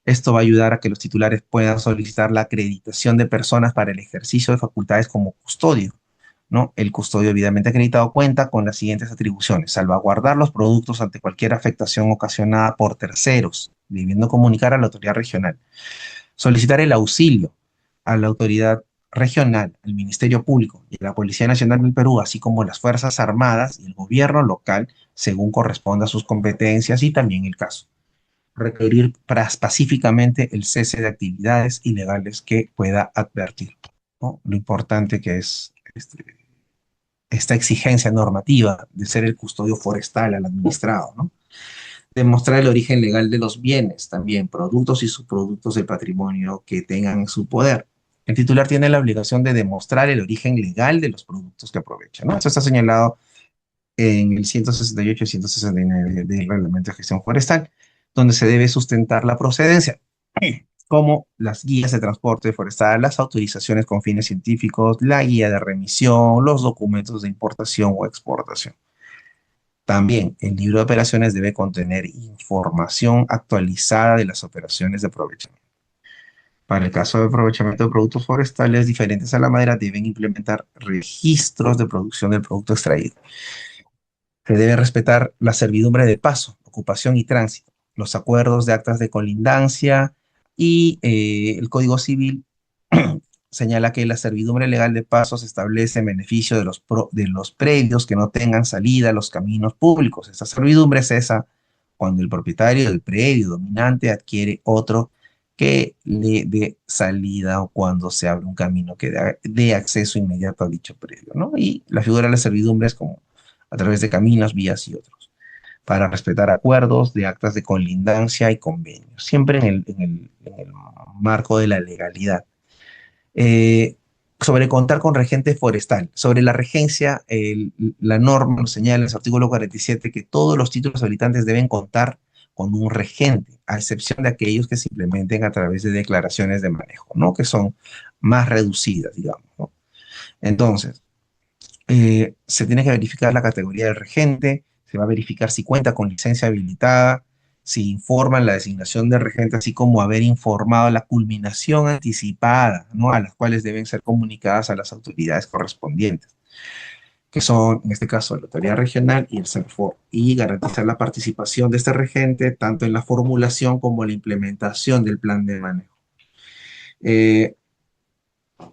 Esto va a ayudar a que los titulares puedan solicitar la acreditación de personas para el ejercicio de facultades como custodio, ¿no? El custodio debidamente acreditado cuenta con las siguientes atribuciones: salvaguardar los productos ante cualquier afectación ocasionada por terceros, debiendo comunicar a la autoridad regional, solicitar el auxilio a la autoridad regional, al Ministerio Público y a la Policía Nacional del Perú, así como las Fuerzas Armadas y el gobierno local, según corresponda a sus competencias y también el caso. Requerir pacíficamente el cese de actividades ilegales que pueda advertir, ¿no? Lo importante que es esta exigencia normativa de ser el custodio forestal al administrado, ¿no? Demostrar el origen legal de los bienes, también productos y subproductos del patrimonio que tengan en su poder. El titular tiene la obligación de demostrar el origen legal de los productos que aprovecha, ¿no? Eso está señalado en el 168 y 169 del Reglamento de Gestión Forestal, donde se debe sustentar la procedencia, como las guías de transporte forestal, las autorizaciones con fines científicos, la guía de remisión, los documentos de importación o exportación. También el libro de operaciones debe contener información actualizada de las operaciones de aprovechamiento. Para el caso de aprovechamiento de productos forestales diferentes a la madera, deben implementar registros de producción del producto extraído. Se debe respetar la servidumbre de paso, ocupación y tránsito, los acuerdos de actas de colindancia y el Código Civil señala que la servidumbre legal de paso se establece en beneficio de los predios que no tengan salida a los caminos públicos. Esta servidumbre cesa cuando el propietario del predio dominante adquiere otro que le dé salida o cuando se abre un camino que dé acceso inmediato a dicho predio, ¿no? Y la figura de la servidumbre es como a través de caminos, vías y otros, para respetar acuerdos de actas de colindancia y convenios, siempre en el marco de la legalidad. Eh, sobre contar con regente forestal. Sobre la regencia, la norma nos señala en el artículo 47 que todos los títulos habilitantes deben contar con un regente, a excepción de aquellos que se implementen a través de declaraciones de manejo, ¿no? Que son más reducidas, digamos, ¿no? Entonces, se tiene que verificar la categoría del regente, se va a verificar si cuenta con licencia habilitada, si informan la designación del regente, así como haber informado la culminación anticipada, ¿no? A las cuales deben ser comunicadas a las autoridades correspondientes, que son, en este caso, la autoridad regional y el CERFOR, y garantizar la participación de este regente tanto en la formulación como la implementación del plan de manejo. Eh,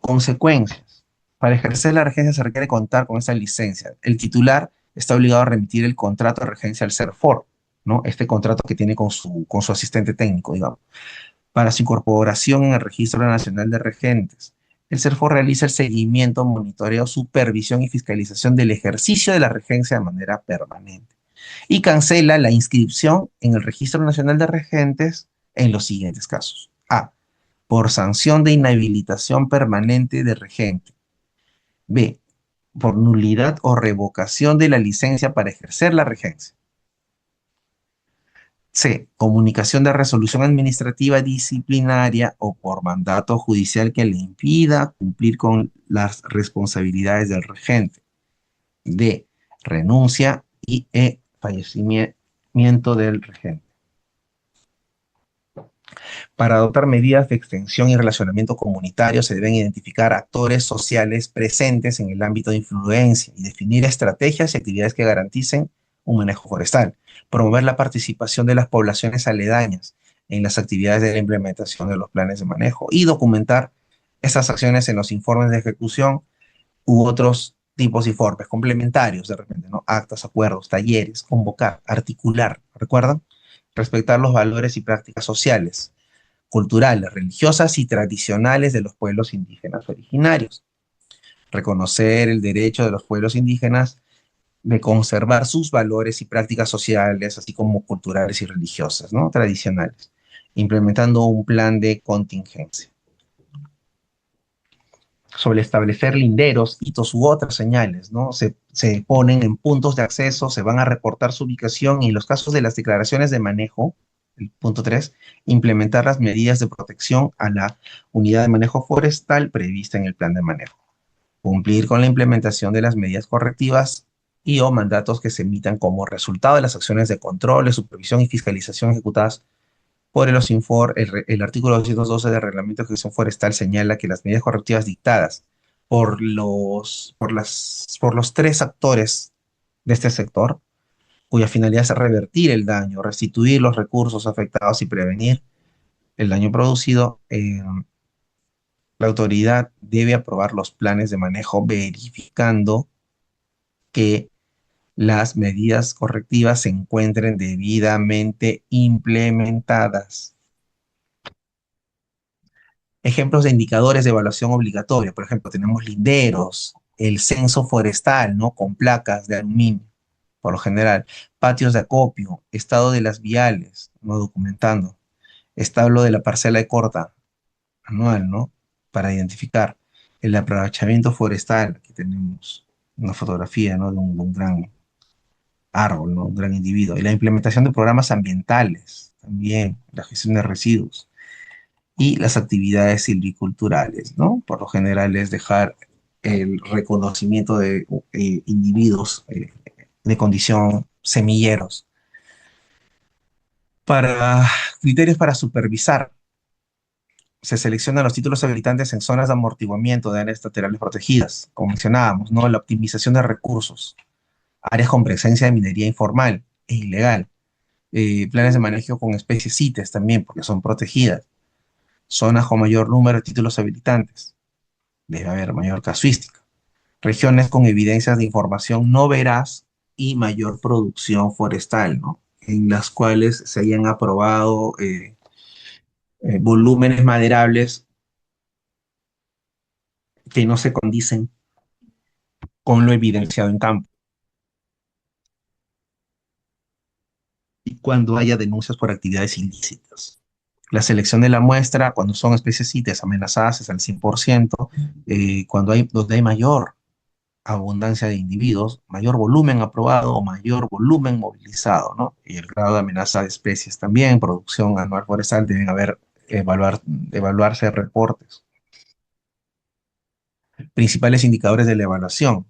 Consecuencias. Para ejercer la regencia se requiere contar con esa licencia. El titular está obligado a remitir el contrato de regencia al CERFOR, ¿no? Este contrato que tiene con su asistente técnico, digamos, para su incorporación en el Registro Nacional de Regentes. El CERFOR realiza el seguimiento, monitoreo, supervisión y fiscalización del ejercicio de la regencia de manera permanente. Y cancela la inscripción en el Registro Nacional de Regentes en los siguientes casos. A. Por sanción de inhabilitación permanente de regente. B. Por nulidad o revocación de la licencia para ejercer la regencia. C. Comunicación de resolución administrativa disciplinaria o por mandato judicial que le impida cumplir con las responsabilidades del regente. D. Renuncia y fallecimiento del regente. Para adoptar medidas de extensión y relacionamiento comunitario se deben identificar actores sociales presentes en el ámbito de influencia y definir estrategias y actividades que garanticen un manejo forestal, promover la participación de las poblaciones aledañas en las actividades de la implementación de los planes de manejo y documentar estas acciones en los informes de ejecución u otros tipos de informes complementarios de repente, ¿no? Actas, acuerdos, talleres, convocar, articular, ¿recuerdan? Respetar los valores y prácticas sociales, culturales, religiosas y tradicionales de los pueblos indígenas originarios. Reconocer el derecho de los pueblos indígenas de conservar sus valores y prácticas sociales, así como culturales y religiosas, ¿no? Tradicionales, implementando un plan de contingencia. Sobre establecer linderos, hitos u otras señales, ¿no? Se ponen en puntos de acceso, se van a reportar su ubicación y en los casos de las declaraciones de manejo, el punto 3, implementar las medidas de protección a la unidad de manejo forestal prevista en el plan de manejo. Cumplir con la implementación de las medidas correctivas y o mandatos que se emitan como resultado de las acciones de control, de supervisión y fiscalización ejecutadas por el OSINFOR. El artículo 212 del Reglamento de Ejecución Forestal señala que las medidas correctivas dictadas por los tres actores de este sector, cuya finalidad es revertir el daño, restituir los recursos afectados y prevenir el daño producido, la autoridad debe aprobar los planes de manejo verificando que las medidas correctivas se encuentren debidamente implementadas. Ejemplos de indicadores de evaluación obligatoria, por ejemplo, tenemos linderos, el censo forestal, ¿no? Con placas de aluminio, por lo general, patios de acopio, estado de las viales, no documentando, establo de la parcela de corta anual, ¿no? Para identificar el aprovechamiento forestal, aquí tenemos una fotografía, ¿no? De un gran árbol, ¿no? Un gran individuo, y la implementación de programas ambientales, también la gestión de residuos y las actividades silviculturales, ¿no? Por lo general es dejar el reconocimiento de individuos de condición semilleros. Para criterios para supervisar, se seleccionan los títulos habilitantes en zonas de amortiguamiento de áreas estatales protegidas, como mencionábamos, ¿no? La optimización de recursos, áreas con presencia de minería informal e ilegal, planes de manejo con especies CITES también, porque son protegidas, zonas con mayor número de títulos habilitantes, debe haber mayor casuística. Regiones con evidencias de información no veraz y mayor producción forestal, ¿no? En las cuales se hayan aprobado volúmenes maderables que no se condicen con lo evidenciado en campo. Y cuando haya denuncias por actividades ilícitas. La selección de la muestra, cuando son especies CITES amenazadas, es al 100%. Donde hay mayor abundancia de individuos, mayor volumen aprobado o mayor volumen movilizado, ¿no? Y el grado de amenaza de especies también, producción anual forestal, deben evaluarse reportes. Principales indicadores de la evaluación: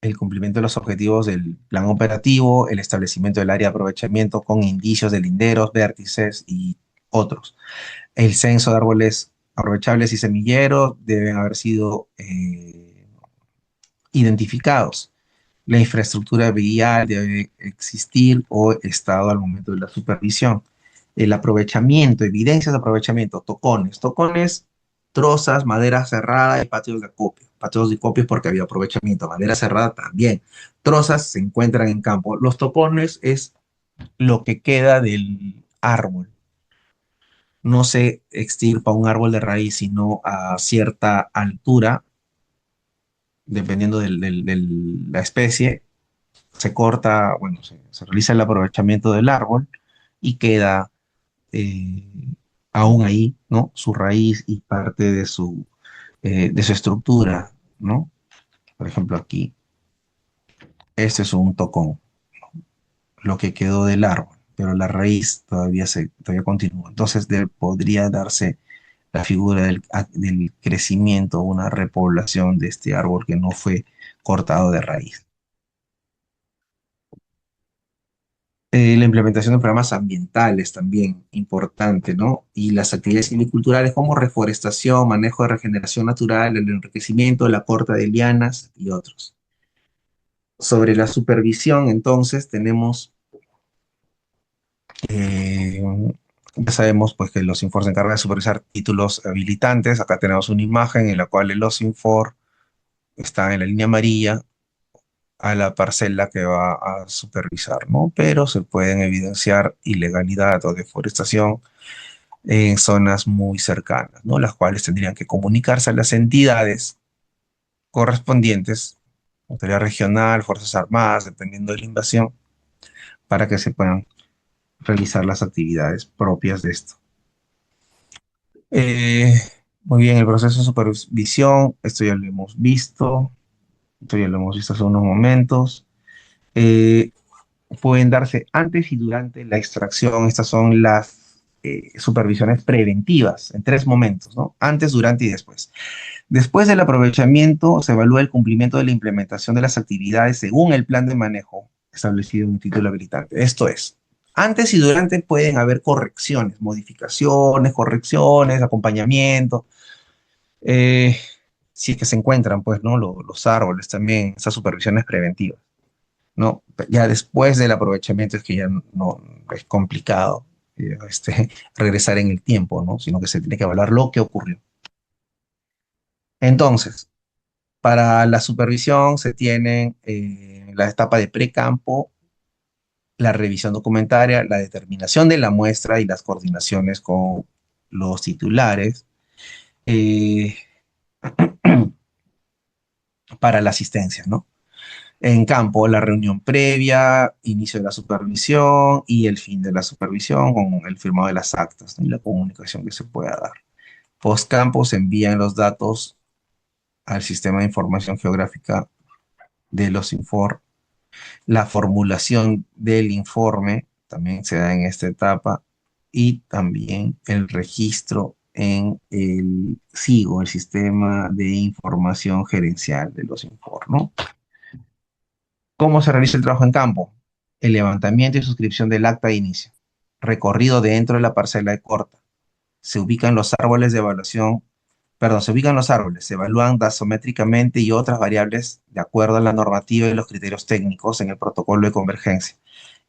el cumplimiento de los objetivos del plan operativo, el establecimiento del área de aprovechamiento con indicios de linderos, vértices y otros. El censo de árboles aprovechables y semilleros deben haber sido identificados. La infraestructura vial debe existir o estado al momento de la supervisión. El aprovechamiento, evidencias de aprovechamiento, tocones. Tocones, trozas, madera cerrada y patios de acopio. Patios de acopio porque había aprovechamiento. Madera cerrada también. Trozas se encuentran en campo. Los tocones es lo que queda del árbol. No se extirpa un árbol de raíz, sino a cierta altura, dependiendo de la especie, se corta, bueno, se realiza el aprovechamiento del árbol y queda eh, aún ahí, ¿no? Su raíz y parte de su estructura, ¿no? Por ejemplo, aquí, este es un tocón, lo que quedó del árbol, pero la raíz todavía continúa. Entonces podría darse la figura del crecimiento, una repoblación de este árbol que no fue cortado de raíz. La implementación de programas ambientales también importante, ¿no? Y las actividades silviculturales como reforestación, manejo de regeneración natural, el enriquecimiento, la corta de lianas y otros. Sobre la supervisión, entonces, tenemos, eh, ya sabemos pues que los Infor se encarga de supervisar títulos habilitantes. Acá tenemos una imagen en la cual el Infor está en la línea amarilla a la parcela que va a supervisar, ¿no? Pero se pueden evidenciar ilegalidad o deforestación en zonas muy cercanas, ¿no? Las cuales tendrían que comunicarse a las entidades correspondientes, autoridad regional, Fuerzas Armadas, dependiendo de la invasión, para que se puedan realizar las actividades propias de esto. Eh, Muy bien, el proceso de supervisión, esto ya lo hemos visto, esto ya lo hemos visto hace unos momentos. Eh, Pueden darse antes y durante la extracción. Estas son las supervisiones preventivas en tres momentos, ¿no? Antes, durante y después. Después del aprovechamiento, se evalúa el cumplimiento de la implementación de las actividades según el plan de manejo establecido en el título habilitante. Esto es, antes y durante pueden haber correcciones, modificaciones, correcciones, acompañamiento, eh, si es que se encuentran, pues, ¿no? Los árboles también, esas supervisiones preventivas, ¿no? Ya después del aprovechamiento es que ya no es complicado regresar en el tiempo, ¿no? Sino que se tiene que evaluar lo que ocurrió. Entonces, para la supervisión se tienen la etapa de precampo, la revisión documentaria, la determinación de la muestra y las coordinaciones con los titulares. eh, para la asistencia, ¿no? En campo, la reunión previa, inicio de la supervisión y el fin de la supervisión con el firmado de las actas, ¿no? Y la comunicación que se pueda dar. Postcampo se envían los datos al sistema de información geográfica de los Infor. La formulación del informe también se da en esta etapa y también el registro en el SIGO, el Sistema de Información Gerencial de los Infor, ¿no? ¿Cómo se realiza el trabajo en campo? El levantamiento y suscripción del acta de inicio. Recorrido dentro de la parcela de corta. Se ubican los árboles de evaluación, perdón, se ubican los árboles, se evalúan dasométricamente y otras variables de acuerdo a la normativa y los criterios técnicos en el protocolo de convergencia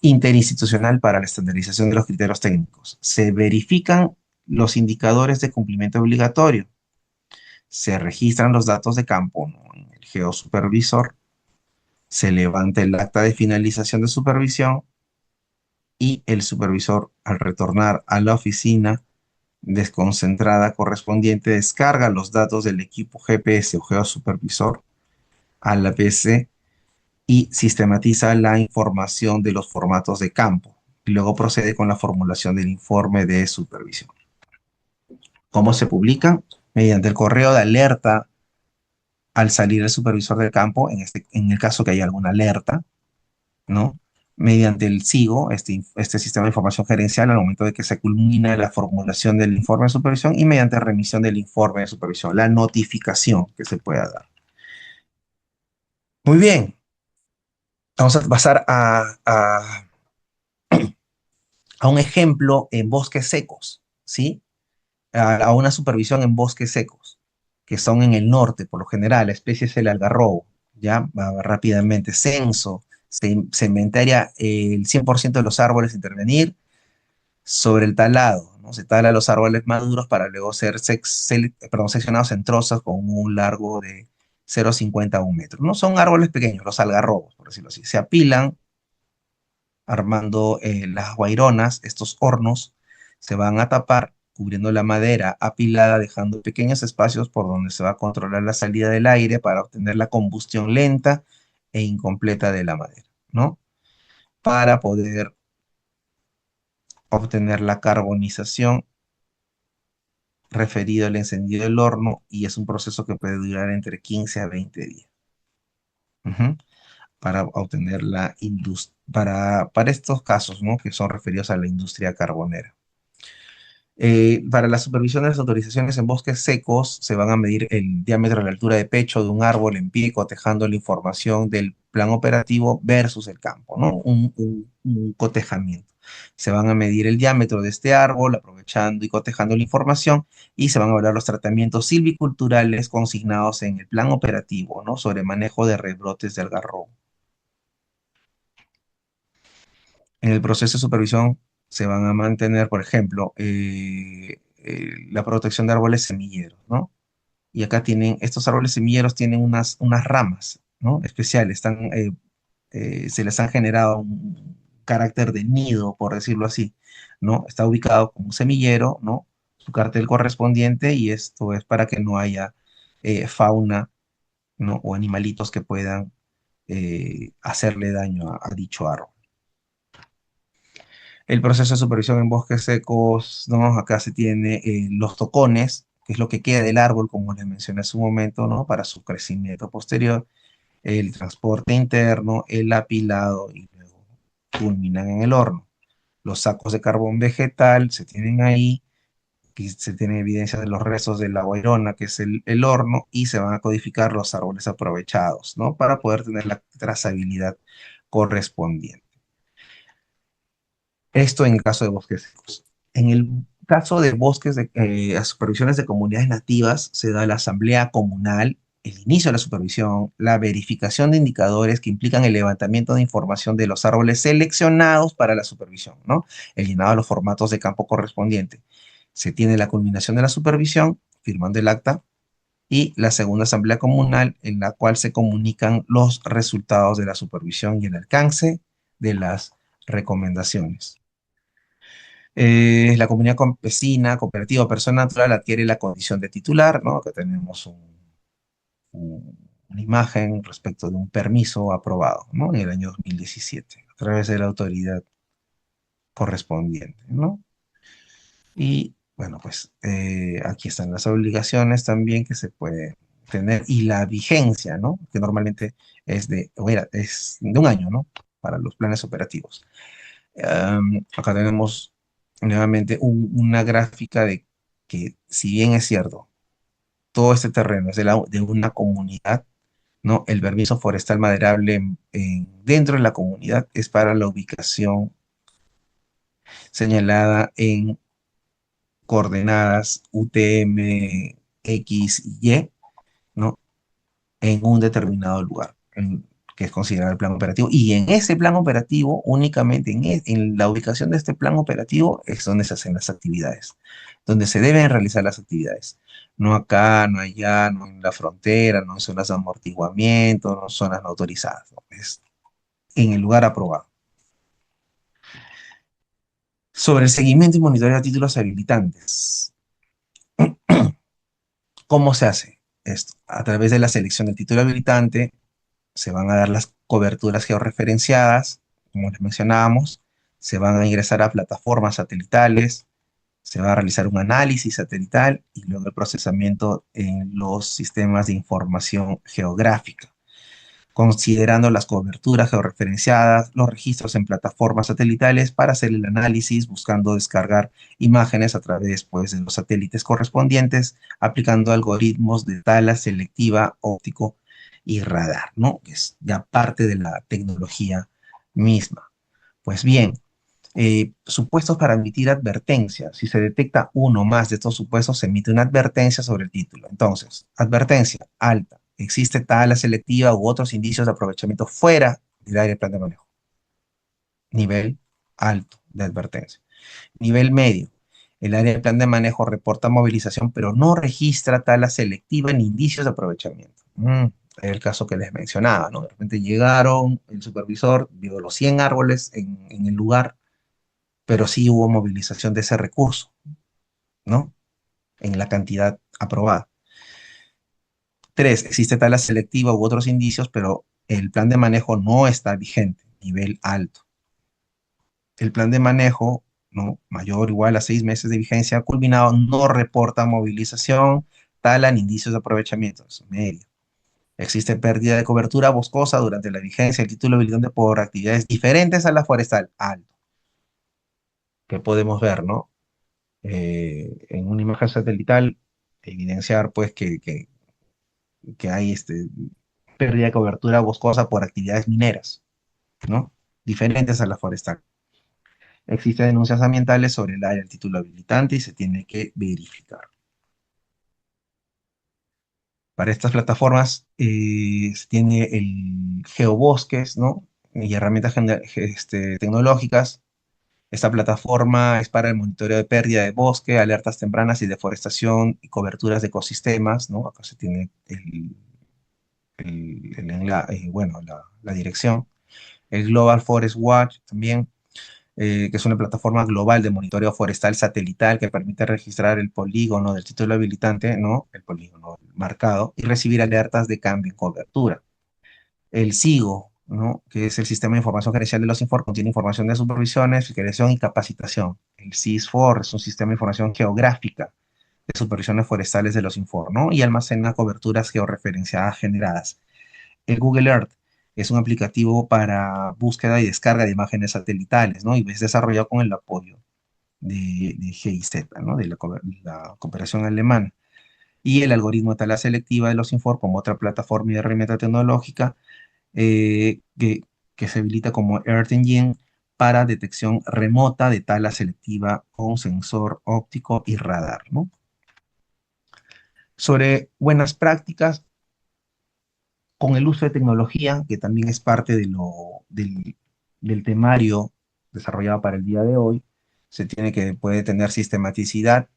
interinstitucional para la estandarización de los criterios técnicos. Se verifican los indicadores de cumplimiento obligatorio. Se registran los datos de campo, ¿no? En el geosupervisor. Se levanta el acta de finalización de supervisión y el supervisor, al retornar a la oficina desconcentrada correspondiente, descarga los datos del equipo GPS o geosupervisor a la PC y sistematiza la información de los formatos de campo. Y luego procede con la formulación del informe de supervisión. ¿Cómo se publican? Mediante el correo de alerta al salir el supervisor del campo, en el caso que haya alguna alerta, ¿no? Mediante el SIGO, este sistema de información gerencial, al momento de que se culmina la formulación del informe de supervisión y mediante remisión del informe de supervisión, la notificación que se pueda dar. Muy bien, vamos a pasar a un ejemplo en bosques secos, ¿sí? A una supervisión en bosques secos, que son en el norte, por lo general, la especie es el algarrobo, ya va rápidamente, censo, se inventaria el 100% de los árboles a intervenir sobre el talado, ¿no? Se tala los árboles maduros para luego ser seccionados en trozos con un largo de 0,50 a 1 metro. No son árboles pequeños, los algarrobos, por decirlo así. Se apilan armando las guaironas, estos hornos, se van a tapar cubriendo la madera apilada, dejando pequeños espacios por donde se va a controlar la salida del aire para obtener la combustión lenta e incompleta de la madera, ¿no? Para poder obtener la carbonización referido al encendido del horno y es un proceso que puede durar entre 15 a 20 días. Ujú. Para obtener la industria, para estos casos, ¿no? Que son referidos a la industria carbonera. Para la supervisión de las autorizaciones en bosques secos, se van a medir el diámetro de la altura de pecho de un árbol en pie, cotejando la información del plan operativo versus el campo, ¿no? Un cotejamiento. Se van a medir el diámetro de este árbol, aprovechando y cotejando la información, y se van a evaluar los tratamientos silviculturales consignados en el plan operativo, ¿no? Sobre manejo de rebrotes de algarrobo. En el proceso de supervisión se van a mantener, por ejemplo, la protección de árboles semilleros, ¿no? Y acá estos árboles semilleros tienen unas ramas, ¿no? Especiales, se les han generado un carácter de nido, por decirlo así, ¿no? Está ubicado como un semillero, ¿no? Su cartel correspondiente y esto es para que no haya fauna, ¿no? O animalitos que puedan hacerle daño a dicho árbol. El proceso de supervisión en bosques secos, ¿no? Acá se tiene los tocones, que es lo que queda del árbol, como les mencioné hace un momento, ¿no? Para su crecimiento posterior, el transporte interno, el apilado y luego culminan en el horno. Los sacos de carbón vegetal se tienen ahí, que se tiene evidencia de los restos de la guairona, que es el horno, y se van a codificar los árboles aprovechados, ¿no? Para poder tener la trazabilidad correspondiente. Esto en el caso de bosques secos. En el caso de las supervisiones de comunidades nativas, se da la asamblea comunal, el inicio de la supervisión, la verificación de indicadores que implican el levantamiento de información de los árboles seleccionados para la supervisión, ¿no? El llenado de los formatos de campo correspondiente. Se tiene la culminación de la supervisión, firmando el acta, y la segunda asamblea comunal, en la cual se comunican los resultados de la supervisión y el alcance de las recomendaciones. La comunidad campesina, cooperativa o persona natural adquiere la condición de titular, ¿no? Acá tenemos una imagen respecto de un permiso aprobado, ¿no? En el año 2017, a través de la autoridad correspondiente, ¿no? Y bueno, pues aquí están las obligaciones también que se puede tener y la vigencia, ¿no? Que normalmente es de 1 año, ¿no? Para los planes operativos. Acá tenemos nuevamente una gráfica de que, si bien es cierto, todo este terreno es de una comunidad, ¿no? El permiso forestal maderable dentro de la comunidad es para la ubicación señalada en coordenadas UTM, X y Y, ¿no? En un determinado lugar, que es considerado el plan operativo. Y en ese plan operativo, únicamente en la ubicación de este plan operativo, es donde se hacen las actividades, donde se deben realizar las actividades. No acá, no allá, no en la frontera, no en zonas de amortiguamiento, no en zonas no autorizadas, ¿no? Es en el lugar aprobado. Sobre el seguimiento y monitoreo de títulos habilitantes. ¿Cómo se hace esto? A través de la selección del título habilitante, se van a dar las coberturas georreferenciadas, como les mencionábamos, se van a ingresar a plataformas satelitales, Se va a realizar un análisis satelital y luego el procesamiento en los sistemas de información geográfica, considerando las coberturas georreferenciadas, los registros en plataformas satelitales para hacer el análisis, buscando descargar imágenes a través pues, de los satélites correspondientes, aplicando algoritmos de tala selectiva, óptico y radar, ¿no? Es ya parte de la tecnología misma. Pues bien, supuestos para emitir advertencias. Si se detecta uno más de estos supuestos, se emite una advertencia sobre el título. Entonces, advertencia alta. Existe tala selectiva u otros indicios de aprovechamiento fuera del área de plan de manejo. Nivel alto de advertencia. Nivel medio. El área de plan de manejo reporta movilización, pero no registra tala selectiva ni indicios de aprovechamiento. El caso que les mencionaba, ¿no? De repente llegaron, el supervisor vio los 100 árboles en el lugar, pero sí hubo movilización de ese recurso, ¿no? En la cantidad aprobada. Tres, existe tala selectiva u otros indicios, pero el plan de manejo no está vigente, nivel alto. El plan de manejo, ¿no? Mayor o igual a 6 meses de vigencia culminado, no reporta movilización, tala ni indicios de aprovechamiento, es medio. Existe pérdida de cobertura boscosa durante la vigencia del título habilitante por actividades diferentes a la forestal, alto. Que podemos ver, ¿no? En una imagen satelital, evidenciar pues que hay pérdida de cobertura boscosa por actividades mineras, ¿no? Diferentes a la forestal. Existen denuncias ambientales sobre el área del título habilitante y se tiene que verificar. Para estas plataformas se tiene el geobosques, ¿no? Y herramientas tecnológicas. Esta plataforma es para el monitoreo de pérdida de bosque, alertas tempranas y deforestación y coberturas de ecosistemas, ¿no? Acá se tiene bueno, la dirección. El Global Forest Watch también, que es una plataforma global de monitoreo forestal satelital que permite registrar el polígono del título habilitante, ¿no? El polígono marcado, y recibir alertas de cambio en cobertura. El SIGO, ¿no? Que es el Sistema de Información Gerencial de los Infor, contiene información de supervisiones, fiscalización y capacitación. El SIS-FOR es un sistema de información geográfica de supervisiones forestales de los Infor, ¿no? Y almacena coberturas georreferenciadas generadas. El Google Earth es un aplicativo para búsqueda y descarga de imágenes satelitales, ¿no? Y es desarrollado con el apoyo de GIZ, ¿no? De la cooperación alemana. Y el algoritmo de tala selectiva de los Infor como otra plataforma y herramienta tecnológica eh, que, que se habilita como Earth Engine para detección remota de tala selectiva con sensor óptico y radar, ¿no? Sobre buenas prácticas, con el uso de tecnología, que también es parte del temario desarrollado para el día de hoy, puede tener sistematicidad,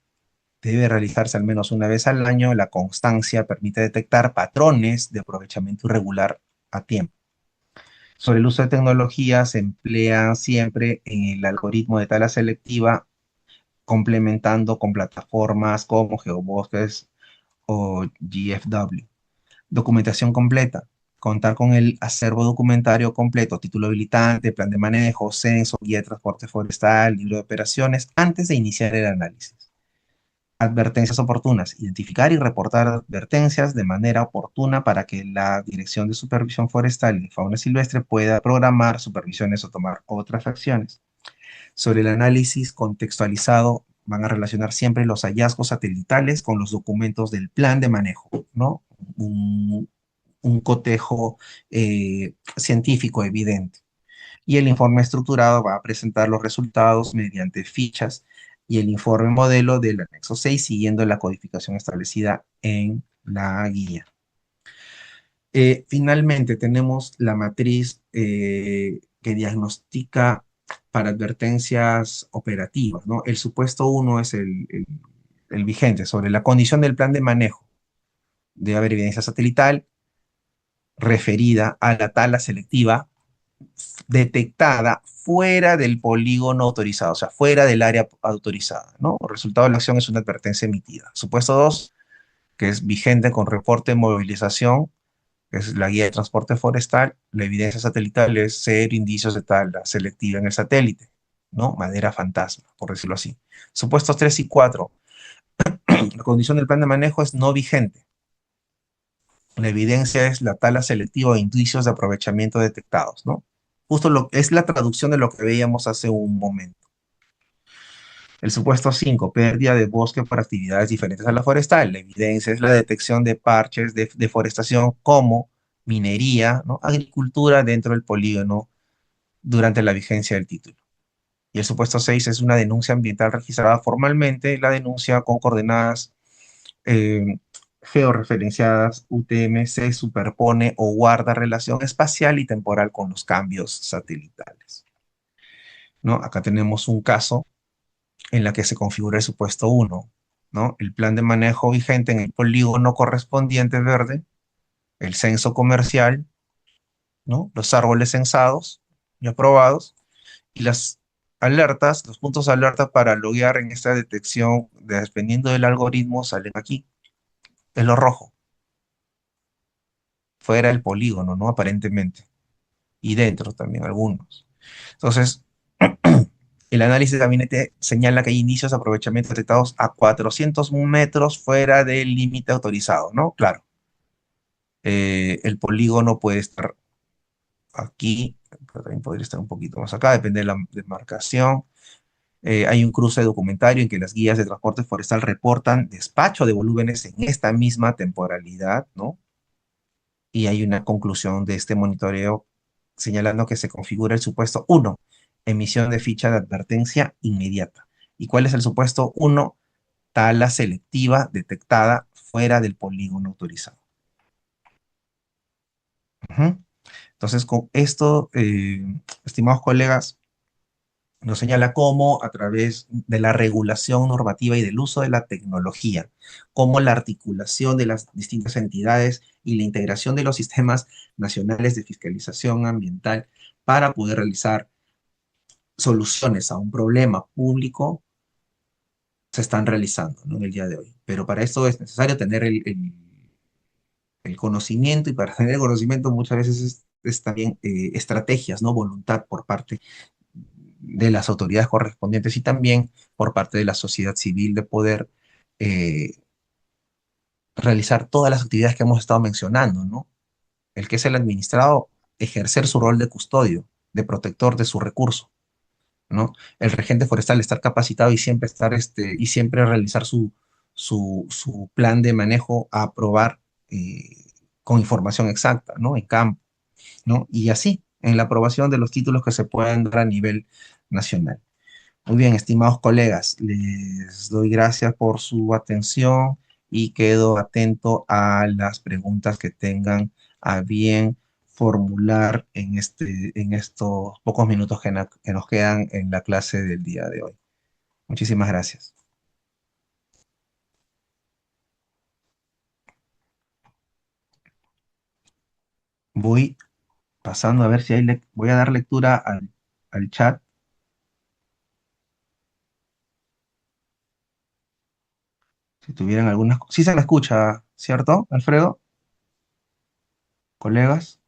debe realizarse al menos una vez al año, la constancia permite detectar patrones de aprovechamiento irregular a tiempo. Sobre el uso de tecnología, se emplea siempre en el algoritmo de tala selectiva, complementando con plataformas como GeoBosques o GFW. Documentación completa. Contar con el acervo documentario completo, título habilitante, plan de manejo, censo, guía de transporte forestal, libro de operaciones, antes de iniciar el análisis. Advertencias oportunas. Identificar y reportar advertencias de manera oportuna para que la Dirección de Supervisión Forestal y de Fauna Silvestre pueda programar supervisiones o tomar otras acciones. Sobre el análisis contextualizado, van a relacionar siempre los hallazgos satelitales con los documentos del plan de manejo, ¿no? Un cotejo científico evidente. Y el informe estructurado va a presentar los resultados mediante fichas y el informe modelo del anexo 6 siguiendo la codificación establecida en la guía. Finalmente, tenemos la matriz que diagnostica para advertencias operativas, ¿no? El supuesto uno es el vigente sobre la condición del plan de manejo. Debe haber evidencia satelital referida a la tala selectiva detectada fuera del polígono autorizado, o sea, fuera del área autorizada, ¿no? El resultado de la acción es una advertencia emitida. Supuesto 2, que es vigente con reporte de movilización, que es la guía de transporte forestal, la evidencia satelital es cero indicios de tala selectiva en el satélite. ¿no? Madera fantasma, por decirlo así. Supuestos 3 y 4. La condición del plan de manejo es no vigente. La evidencia es la tala selectiva de indicios de aprovechamiento detectados, ¿no? Justo es la traducción de lo que veíamos hace un momento. El supuesto 5, pérdida de bosque por actividades diferentes a la forestal. La evidencia es la detección de parches de deforestación como minería, ¿no? Agricultura dentro del polígono durante la vigencia del título. Y el supuesto 6 es una denuncia ambiental registrada formalmente, la denuncia con coordenadas eh, georreferenciadas, UTM se superpone o guarda relación espacial y temporal con los cambios satelitales, ¿no? Acá tenemos un caso en la que se configura el supuesto 1, ¿no? El plan de manejo vigente en el polígono correspondiente verde, el censo comercial, ¿no? Los árboles censados y aprobados, y las alertas, los puntos de alerta para loguear en esta detección, dependiendo del algoritmo, salen aquí. Es lo rojo, fuera del polígono, ¿no? Aparentemente. Y dentro también algunos. Entonces, el análisis de gabinete señala que hay indicios de aprovechamiento detectados a 400 metros fuera del límite autorizado, ¿no? Claro, el polígono puede estar aquí, pero también podría estar un poquito más acá, depende de la demarcación. Hay un cruce documentario en que las guías de transporte forestal reportan despacho de volúmenes en esta misma temporalidad, ¿no? Y hay una conclusión de este monitoreo señalando que se configura el supuesto uno, emisión de ficha de advertencia inmediata. ¿Y cuál es el supuesto uno? Tala selectiva detectada fuera del polígono autorizado. Ujú. Entonces, con esto, estimados colegas, nos señala cómo a través de la regulación normativa y del uso de la tecnología, cómo la articulación de las distintas entidades y la integración de los sistemas nacionales de fiscalización ambiental para poder realizar soluciones a un problema público se están realizando, ¿no? En el día de hoy. Pero para esto es necesario tener el conocimiento, y para tener el conocimiento muchas veces es también estrategias, ¿no? Voluntad por parte de las autoridades correspondientes y también por parte de la sociedad civil de poder eh, realizar todas las actividades que hemos estado mencionando, ¿no? El que es el administrado, ejercer su rol de custodio, de protector de su recurso, ¿no? El regente forestal, estar capacitado y siempre estar, y siempre realizar su plan de manejo a aprobar con información exacta, ¿no? En campo, ¿no? Y así, en la aprobación de los títulos que se puedan dar a nivel nacional. Muy bien, estimados colegas, les doy gracias por su atención y quedo atento a las preguntas que tengan a bien formular en estos pocos minutos que nos quedan en la clase del día de hoy. Muchísimas gracias. Voy pasando a ver si voy a dar lectura al chat. Si tuvieran algunas... Sí se la escucha, ¿cierto, Alfredo? Colegas.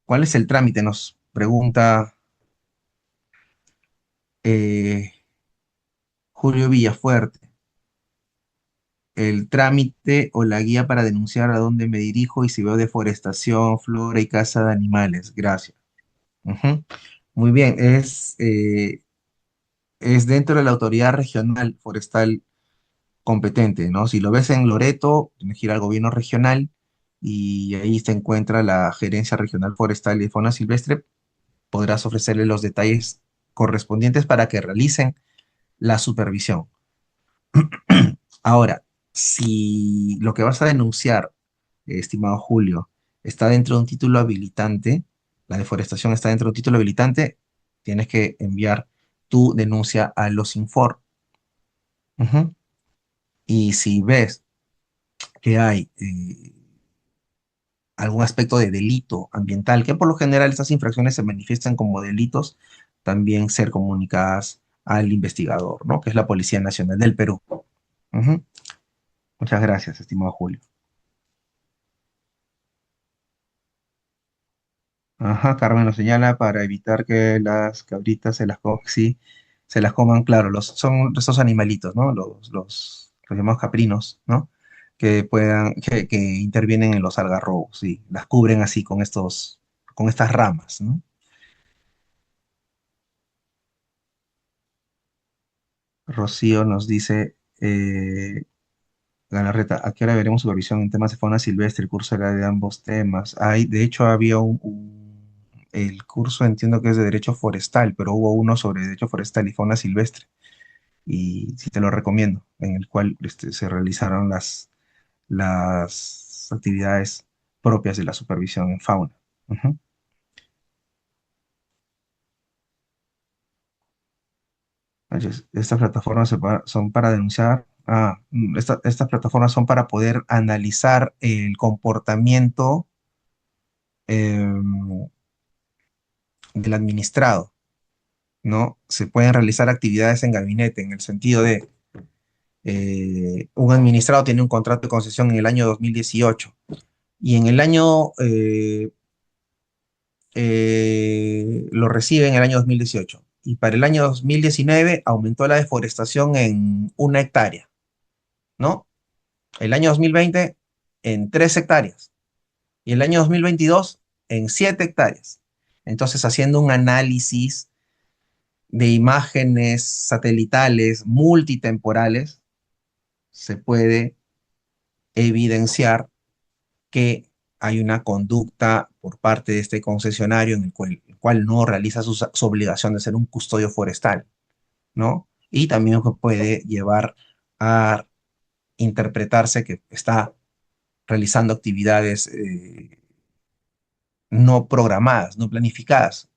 ¿Cuál es el trámite? Nos pregunta eh, Julio Villafuerte. El trámite o la guía para denunciar a dónde me dirijo y si veo deforestación, flora y caza de animales. Gracias. Ujú. Muy bien, es dentro de la autoridad regional forestal competente, ¿no? Si lo ves en Loreto, tienes que ir al gobierno regional y ahí se encuentra la Gerencia Regional Forestal y de Fauna Silvestre. Podrás ofrecerle los detalles correspondientes para que realicen la supervisión. Ahora, si lo que vas a denunciar, estimado Julio, está dentro de un título habilitante, la deforestación está dentro de un título habilitante, tienes que enviar tu denuncia a los Infor. Ujú. Y si ves que hay algún aspecto de delito ambiental, que por lo general estas infracciones se manifiestan como delitos, también ser comunicadas al investigador, ¿no? Que es la Policía Nacional del Perú. Ujú. Muchas gracias, estimado Julio. Ajá, Carmen lo señala para evitar que las cabritas sí, se las coman, claro, son esos animalitos, ¿no? Los llamados caprinos, ¿no? Que intervienen en los algarrobos, sí, las cubren así con estas ramas, ¿no? Rocío nos dice, Galarreta, ¿a qué hora veremos supervisión en temas de fauna silvestre? El curso era de ambos temas. De hecho, había el curso entiendo que es de Derecho Forestal, pero hubo uno sobre Derecho Forestal y fauna silvestre. Y sí te lo recomiendo, en el cual se realizaron las actividades propias de la supervisión en fauna. Ujú. Entonces, estas plataformas son para denunciar. Estas plataformas son para poder analizar el comportamiento em, del administrado, ¿no? Se pueden realizar actividades en gabinete, en el sentido de un administrado tiene un contrato de concesión en el año 2018 y en el año lo recibe en el año 2018 y para el año 2019 aumentó la deforestación en 1 hectárea, ¿no? El año 2020 en 3 hectáreas y el año 2022 en 7 hectáreas. Entonces, haciendo un análisis de imágenes satelitales multitemporales, se puede evidenciar que hay una conducta por parte de este concesionario en el cual no realiza su obligación de ser un custodio forestal, ¿no? Y también puede llevar a interpretarse que está realizando actividades no programadas, no planificadas,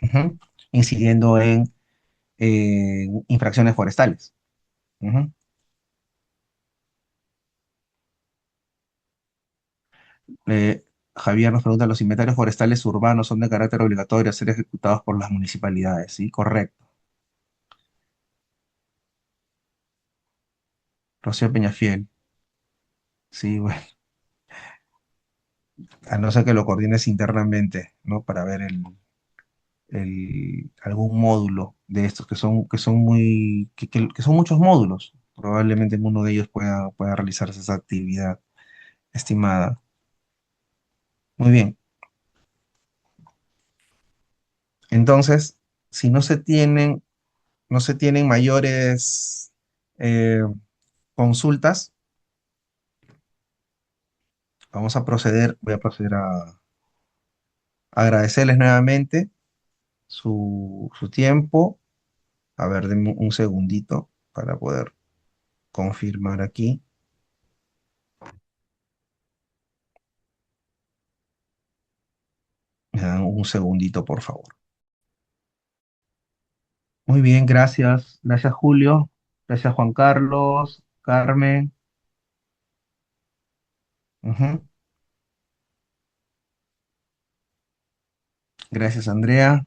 ujú, incidiendo en infracciones forestales. Ujú. Eh, Javier nos pregunta, ¿los inventarios forestales urbanos son de carácter obligatorio a ser ejecutados por las municipalidades? Sí, correcto. Rocío Peñafiel. Sí, bueno, a no ser que lo coordines internamente, ¿no? Para ver algún módulo de estos que son muchos módulos. Probablemente en uno de ellos pueda realizarse esa actividad estimada. Muy bien. Entonces, si no se tienen mayores eh, consultas, voy a proceder a agradecerles nuevamente su tiempo. A ver, denme un segundito para poder confirmar aquí. Me dan un segundito, por favor. Muy bien, gracias. Gracias, Julio. Gracias, Juan Carlos, Carmen. Ujú. Gracias, Andrea.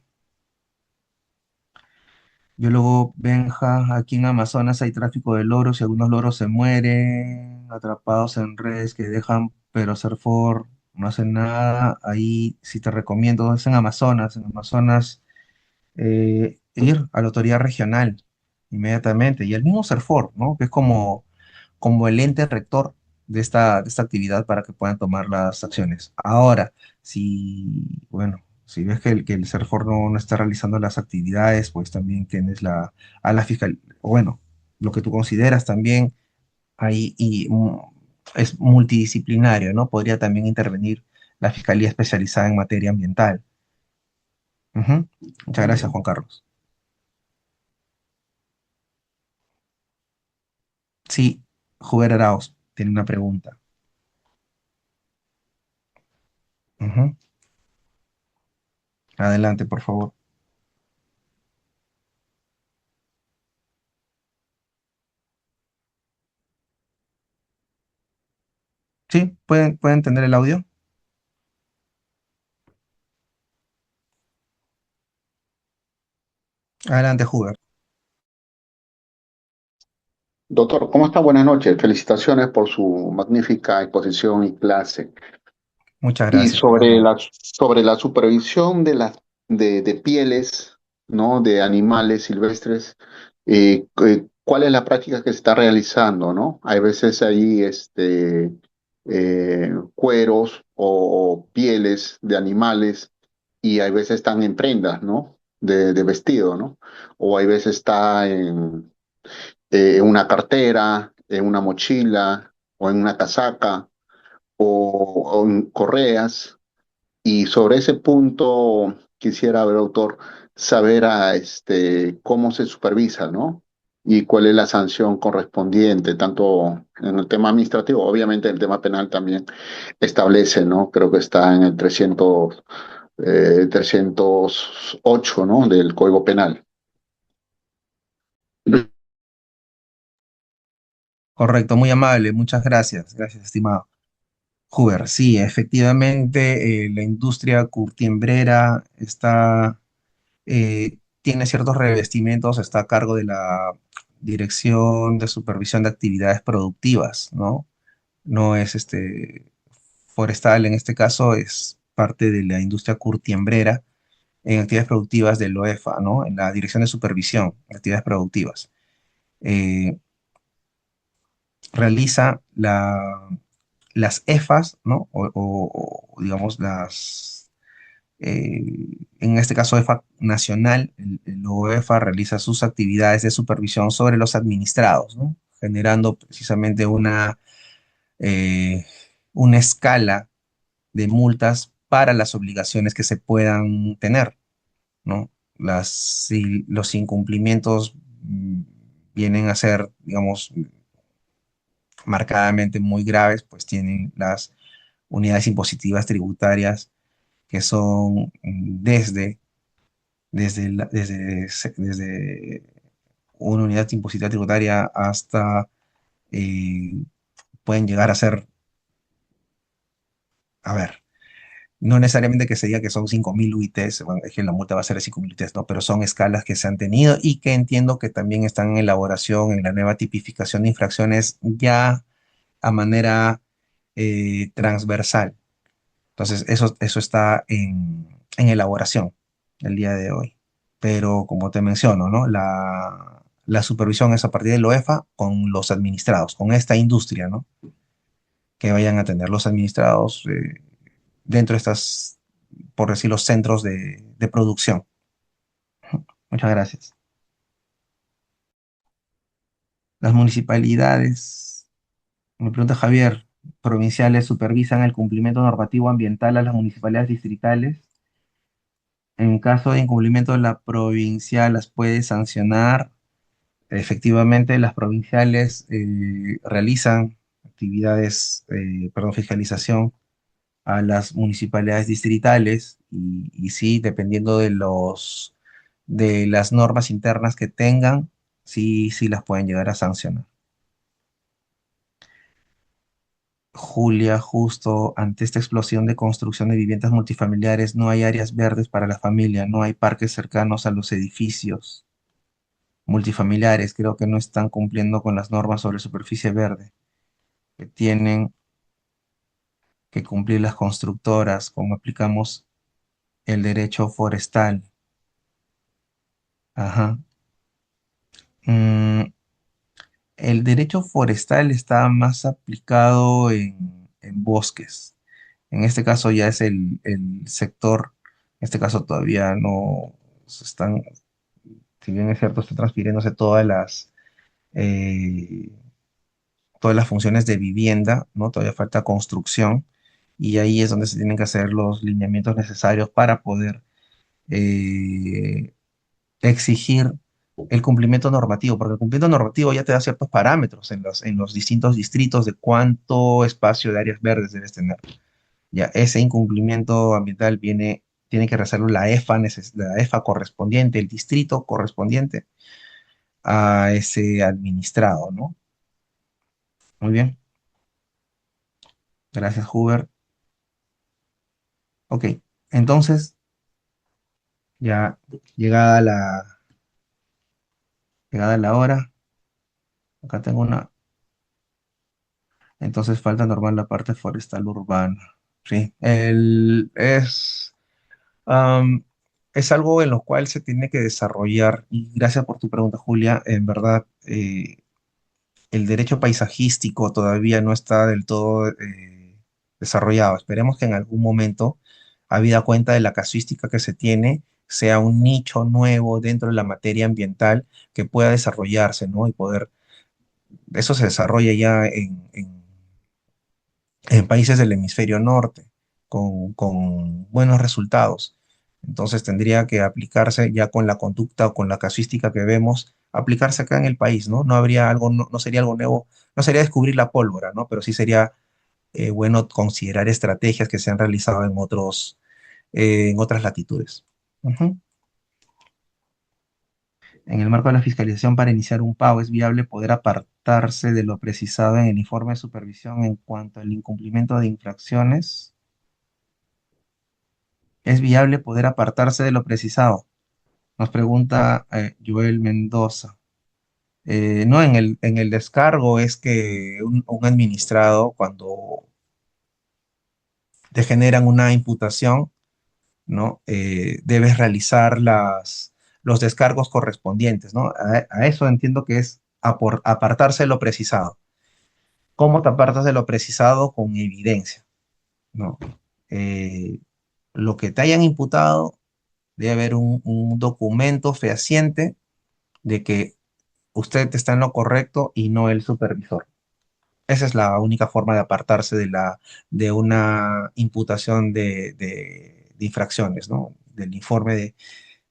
Yo luego, Benja, aquí en Amazonas hay tráfico de loros y algunos loros se mueren atrapados en redes que dejan, pero Serfor no hacen nada. Ahí sí te recomiendo, es en Amazonas. En Amazonas ir a la autoridad regional inmediatamente. Y el mismo Serfor, ¿no? Que es como el ente rector de esta actividad para que puedan tomar las acciones. Ahora, bueno, si ves que el Serfor no está realizando las actividades, pues también tienes a la fiscal, o bueno, lo que tú consideras también ahí es multidisciplinario, ¿no? Podría también intervenir la Fiscalía Especializada en Materia Ambiental. Ujú. Muchas gracias, Juan Carlos. Sí, Juber Arauz tiene una pregunta. Ujú. Adelante, por favor. Sí, pueden tener el audio. Adelante, Hubert. Doctor, ¿cómo está? Buenas noches. Felicitaciones por su magnífica exposición y clase. Muchas Y gracias, muy amable. sobre la supervisión de pieles, ¿no? De animales silvestres, ¿cuál es la práctica que se está realizando, ¿no? Hay veces ahí cueros o pieles de animales y hay veces están en prendas, ¿no? De vestido, ¿no? O hay veces está en una cartera, en una mochila o en una casaca o en correas. Y sobre ese punto quisiera ver, autor, saber cómo se supervisa, ¿no? Y cuál es la sanción correspondiente, tanto en el tema administrativo, obviamente en el tema penal también establece, ¿no? Creo que está en el 308, ¿no? Del Código Penal. Correcto, muy amable, muchas gracias. Gracias, estimado. Huber, sí, efectivamente, la industria curtiembrera tiene ciertos revestimientos, está a cargo de la Dirección de Supervisión de Actividades Productivas, ¿no? No es forestal, en este caso es parte de la industria curtiembrera en actividades productivas del OEFA, ¿no? En la Dirección de Supervisión de Actividades Productivas. Eh, realiza las EFAs, ¿no? O, digamos en este caso EFA nacional, el OEFA realiza sus actividades de supervisión sobre los administrados, ¿no? Generando precisamente eh, una escala de multas para las obligaciones que se puedan tener, ¿no? Si los incumplimientos vienen a ser, digamos, marcadamente muy graves, pues tienen las unidades impositivas tributarias que son desde una unidad impositiva tributaria hasta, eh, pueden llegar a ser, a ver, no necesariamente que se diga que son 5.000 UITs, bueno, es que la multa va a ser de 5.000 UITs, ¿no? Pero son escalas que se han tenido y que entiendo que también están en elaboración en la nueva tipificación de infracciones ya a manera transversal. Entonces, eso está en elaboración el día de hoy. Pero como te menciono, ¿no? La supervisión es a partir del OEFA con los administrados, con esta industria, ¿no? Que vayan a tener los administrados dentro de estas, por decir, los centros de producción. Muchas gracias. Las municipalidades, me pregunta Javier, provinciales supervisan el cumplimiento normativo ambiental a las municipalidades distritales. En caso de incumplimiento, la provincial las puede sancionar. Efectivamente, las provinciales realizan actividades, perdón, fiscalización a las municipalidades distritales y sí, dependiendo de las normas internas que tengan, sí, sí las pueden llegar a sancionar. Julia, justo ante esta explosión de construcción de viviendas multifamiliares, no hay áreas verdes para la familia, no hay parques cercanos a los edificios multifamiliares, creo que no están cumpliendo con las normas sobre superficie verde que tienen que cumplir las constructoras, como aplicamos el derecho forestal. Ajá. Mm, el derecho forestal está más aplicado en bosques. En este caso ya es el sector, en este caso todavía no se están, si bien es cierto, están transfiriéndose eh, todas las funciones de vivienda, ¿no? Todavía falta construcción y ahí es donde se tienen que hacer los lineamientos necesarios para poder eh, exigir el cumplimiento normativo, porque el cumplimiento normativo ya te da ciertos parámetros en los distintos distritos de cuánto espacio de áreas verdes debes tener. Ya ese incumplimiento ambiental tiene que realizarlo la EFA, la EFA correspondiente, el distrito correspondiente a ese administrado, ¿no? Muy bien, gracias, Hubert. Ok, entonces, ya llegada la hora, Acá tengo una. Entonces falta normal la parte forestal urbana. Sí, am, es algo en lo cual se tiene que desarrollar. Y gracias por tu pregunta, Julia. En verdad, el derecho paisajístico todavía no está del todo desarrollado. Esperemos que en algún momento, habida cuenta de la casuística que se tiene, sea un nicho nuevo dentro de la materia ambiental que pueda desarrollarse, ¿no? Y poder, eso se desarrolla ya en países del hemisferio norte, con buenos resultados. Entonces tendría que aplicarse ya con la conducta o con la casuística que vemos, aplicarse acá en el país, ¿no? No habría algo, no sería algo nuevo, no sería descubrir la pólvora, ¿no? Pero sí sería bueno considerar estrategias que se han realizado en otras latitudes. Ujú. En el marco de la fiscalización para iniciar un pago, es viable poder apartarse de lo precisado en el informe de supervisión en cuanto al incumplimiento de infracciones. ¿Es viable poder apartarse de lo precisado? Nos pregunta Joel Mendoza. No, en el descargo es que un administrado, cuando te generan una imputación, ¿no? Debes realizar los descargos correspondientes, ¿no? A eso entiendo que es apartarse de lo precisado. ¿Cómo te apartas de lo precisado? Con evidencia, ¿no? Eh, lo que te hayan imputado, debe haber un documento fehaciente de que usted está en lo correcto y no el supervisor. Esa es la única forma de apartarse de una imputación de infracciones, ¿no? Del informe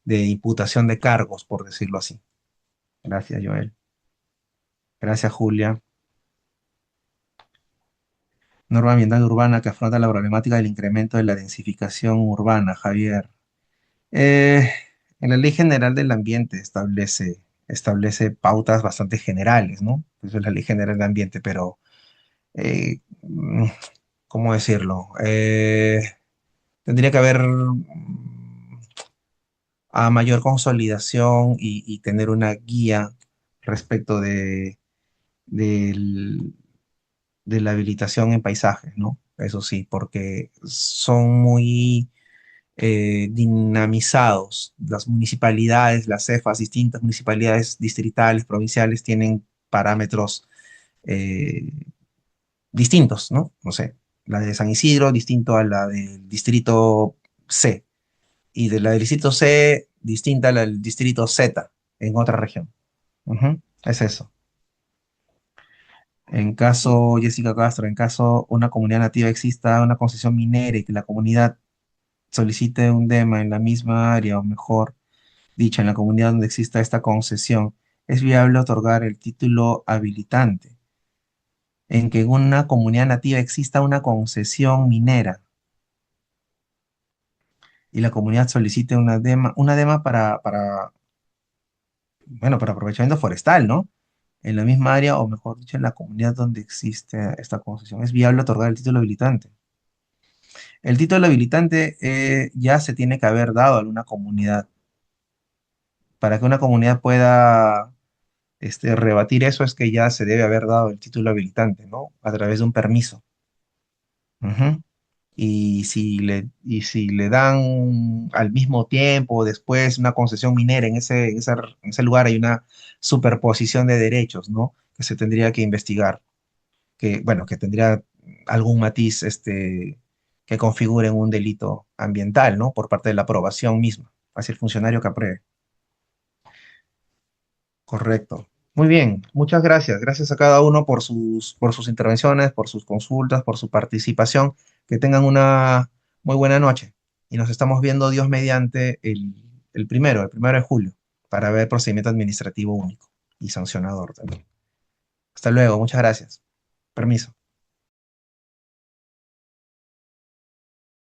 de imputación de cargos, por decirlo así. Gracias, Joel. Gracias, Julia. Norma ambiental urbana que afronta la problemática del incremento de la densificación urbana, Javier. Eh, en la Ley General del Ambiente establece pautas bastante generales, ¿no? Eso es la Ley General del Ambiente, pero, ¿cómo decirlo? Tendría que haber a mayor consolidación y tener una guía respecto del- de la habilitación en paisajes, ¿no? Eso sí, porque son muy dinamizados. Las municipalidades, las cefas, distintas municipalidades distritales, provinciales, tienen parámetros eh, distintos, ¿no? No sé, la de San Isidro distinto a la del distrito C, y de la del distrito C distinta a la del distrito Z en otra región. Ujú, es eso. En caso, Jessica Castro, en caso una comunidad nativa exista una concesión minera y que la comunidad solicite un DEMA en la misma área, o mejor dicho, en la comunidad donde exista esta concesión, es viable otorgar el título habilitante. En que en una comunidad nativa exista una concesión minera y la comunidad solicite una DEMA bueno, para aprovechamiento forestal, ¿no? En la misma área, o mejor dicho, en la comunidad donde existe esta concesión. Es viable otorgar el título habilitante. El título habilitante ya se tiene que haber dado a una comunidad. Para que una comunidad pueda rebatir eso es que ya se debe haber dado el título habilitante, ¿no? A través de un permiso. Ujú. Y si le dan al mismo tiempo, después, una concesión minera en ese lugar, hay una superposición de derechos, ¿no? Que se tendría que investigar, que, bueno, que tendría algún matiz que configure un delito ambiental, ¿no? Por parte de la aprobación misma, hacia el funcionario que apruebe. Correcto. Muy bien, muchas gracias. Gracias a cada uno por sus intervenciones, por sus consultas, por su participación. Que tengan una muy buena noche. Y nos estamos viendo, Dios mediante, el primero de julio, para ver procedimiento administrativo único y sancionador también. Hasta luego, muchas gracias. Permiso.